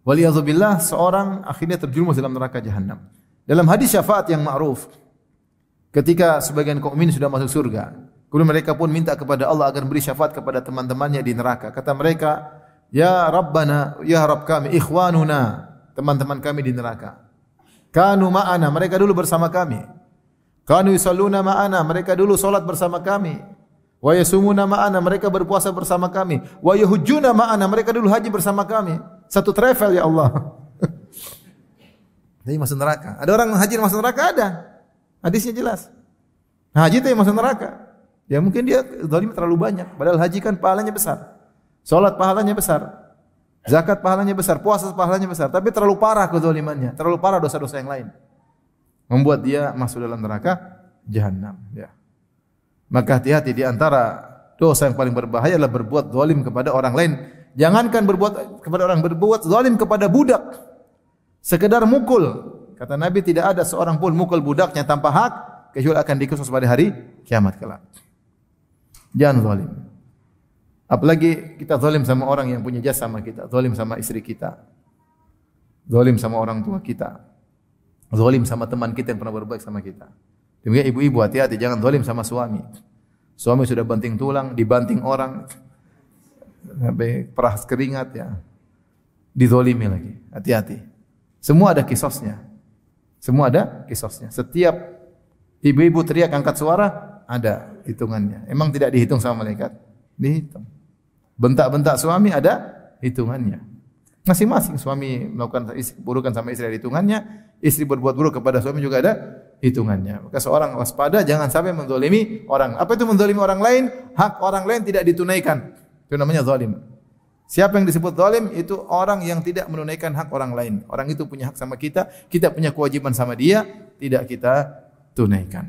waliyadzubillah seorang akhirnya terjerumus dalam neraka jahanam. Dalam hadis syafaat yang ma'ruf, ketika sebagian kaum mukmin sudah masuk surga, kemudian mereka pun minta kepada Allah agar beri syafaat kepada teman-temannya di neraka. Kata mereka, "Ya Rabbana, ya Rabb kami, ikhwanuna," teman-teman kami di neraka. "Kanu ma'ana," mereka dulu bersama kami. "Kanu yusalluna ma'ana," mereka dulu salat bersama kami. "Wa yasumuna ma'ana," mereka berpuasa bersama kami. "Wa yahujjuna ma'ana," mereka dulu haji bersama kami. Satu travel ya Allah. Jadi masuk neraka. Ada orang haji masuk neraka? Ada. Hadisnya jelas. Haji itu yang masuk neraka. Ya mungkin dia zalim terlalu banyak. Padahal haji kan pahalanya besar. Salat pahalanya besar. Zakat pahalanya besar. Puasa pahalanya besar. Tapi terlalu parah kezalimannya. Terlalu parah dosa-dosa yang lain. Membuat dia masuk dalam neraka jahanam. Ya. Maka hati-hati di antara dosa yang paling berbahaya adalah berbuat zalim kepada orang lain. Jangankan berbuat kepada orang, berbuat zalim kepada budak. Sekedar mukul. Kata Nabi, tidak ada seorang pun mukul budaknya tanpa hak kecuali akan dikhusus pada hari kiamat kelak. Jangan zalim. Apalagi kita zalim sama orang yang punya jasa sama kita, zalim sama istri kita, zalim sama orang tua kita, zalim sama teman kita yang pernah berbaik sama kita. Demikian ibu-ibu, hati-hati, jangan zalim sama suami. Suami sudah banting tulang, dibanting orang sampai perah keringat ya. Dizalimi lagi. Hati-hati. Semua ada kisosnya. Semua ada kisosnya. Setiap ibu-ibu teriak angkat suara, ada hitungannya. Emang tidak dihitung sama malaikat? Dihitung. Bentak-bentak suami ada hitungannya. Masing-masing suami melakukan keburukan sama istri ada hitungannya, istri berbuat buruk kepada suami juga ada hitungannya. Maka seorang waspada, jangan sampai menzalimi orang. Apa itu menzalimi orang lain? Hak orang lain tidak ditunaikan. Itu namanya zalim. Siapa yang disebut zalim? Itu orang yang tidak menunaikan hak orang lain. Orang itu punya hak sama kita, kita punya kewajiban sama dia, tidak kita tunaikan.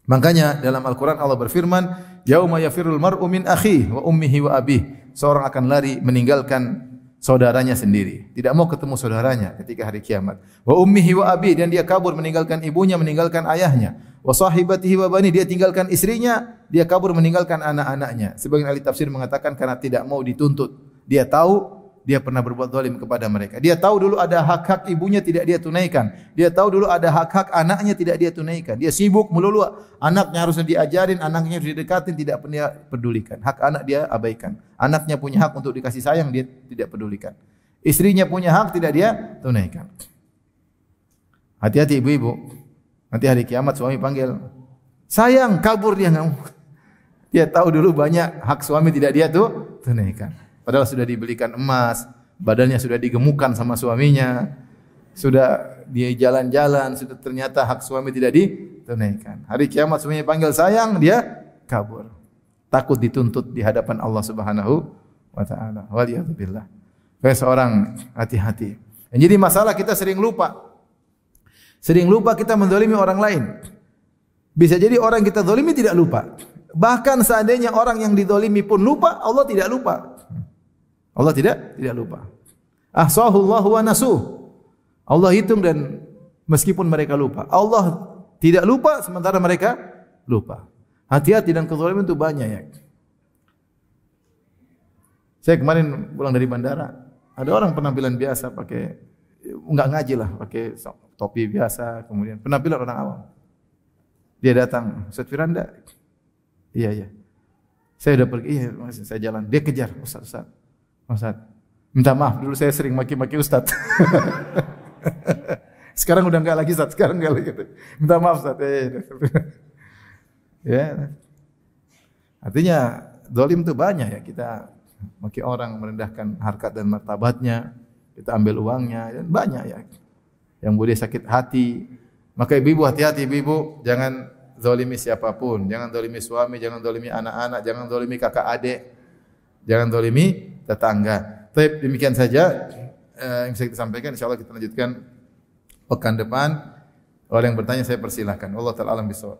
Makanya dalam Al-Quran Allah berfirman, "Yauma yafirul mar'u min akhihi wa ummihi wa abihi." Seorang akan lari meninggalkan saudaranya sendiri. Tidak mau ketemu saudaranya ketika hari kiamat. Wa ummihi wa abi, dan dia kabur meninggalkan ibunya, meninggalkan ayahnya. Wa sahibatihi wa bani, dia tinggalkan istrinya, dia kabur meninggalkan anak-anaknya. Sebagian ahli tafsir mengatakan karena tidak mau dituntut. Dia tahu dia pernah berbuat zalim kepada mereka. Dia tahu dulu ada hak-hak ibunya tidak dia tunaikan. Dia tahu dulu ada hak-hak anaknya tidak dia tunaikan. Dia sibuk melulu, anaknya harusnya diajarin, anaknya harus didekatin, tidak pernah pedulikan. Hak anak dia abaikan. Anaknya punya hak untuk dikasih sayang, dia tidak pedulikan. Istrinya punya hak, tidak dia tunaikan. Hati-hati ibu-ibu. Nanti hari kiamat suami panggil, sayang, kabur dia nggak mau. Dia tahu dulu banyak hak suami tidak dia tunaikan. Padahal sudah dibelikan emas, badannya sudah digemukkan sama suaminya, sudah dia jalan-jalan, sudah ternyata hak suami tidak ditunaikan. Hari kiamat suaminya panggil sayang, dia kabur. Takut dituntut di hadapan Allah Subhanahu wa taala. Waliyadzubillah. Supaya seorang hati-hati. Yang jadi masalah kita sering lupa. Sering lupa kita menzalimi orang lain. Bisa jadi orang yang kita zalimi tidak lupa. Bahkan seandainya orang yang dizalimi pun lupa, Allah tidak lupa. Allah tidak lupa. Ahsahullahu wa nasuh. Allah hitung dan meskipun mereka lupa. Allah tidak lupa sementara mereka lupa. Hati-hati dan kezaliman itu banyak ya. Saya kemarin pulang dari bandara, ada orang penampilan biasa pakai enggak ngaji lah, pakai topi biasa, kemudian penampilan orang awam. Dia datang, Ustaz Firanda. Iya. Saya udah pergi, iya, saya jalan. Dia kejar, Ustaz. Minta maaf, dulu saya sering maki-maki Ustaz. Sekarang udah enggak lagi Ustaz, Minta maaf Ustaz. Ya. Artinya zalim itu banyak ya, kita maki orang, merendahkan harkat dan martabatnya, kita ambil uangnya, dan banyak ya. Yang boleh sakit hati. Maka ibu-ibu hati-hati, ibu-ibu jangan zalimi siapapun, jangan zalimi suami, jangan zalimi anak-anak, jangan zalimi kakak adik, jangan zalimi tetangga. Baik, demikian saja yang bisa kita sampaikan. Insyaallah kita lanjutkan pekan depan. Kalau yang bertanya saya persilahkan. Allah taala alam bisawab.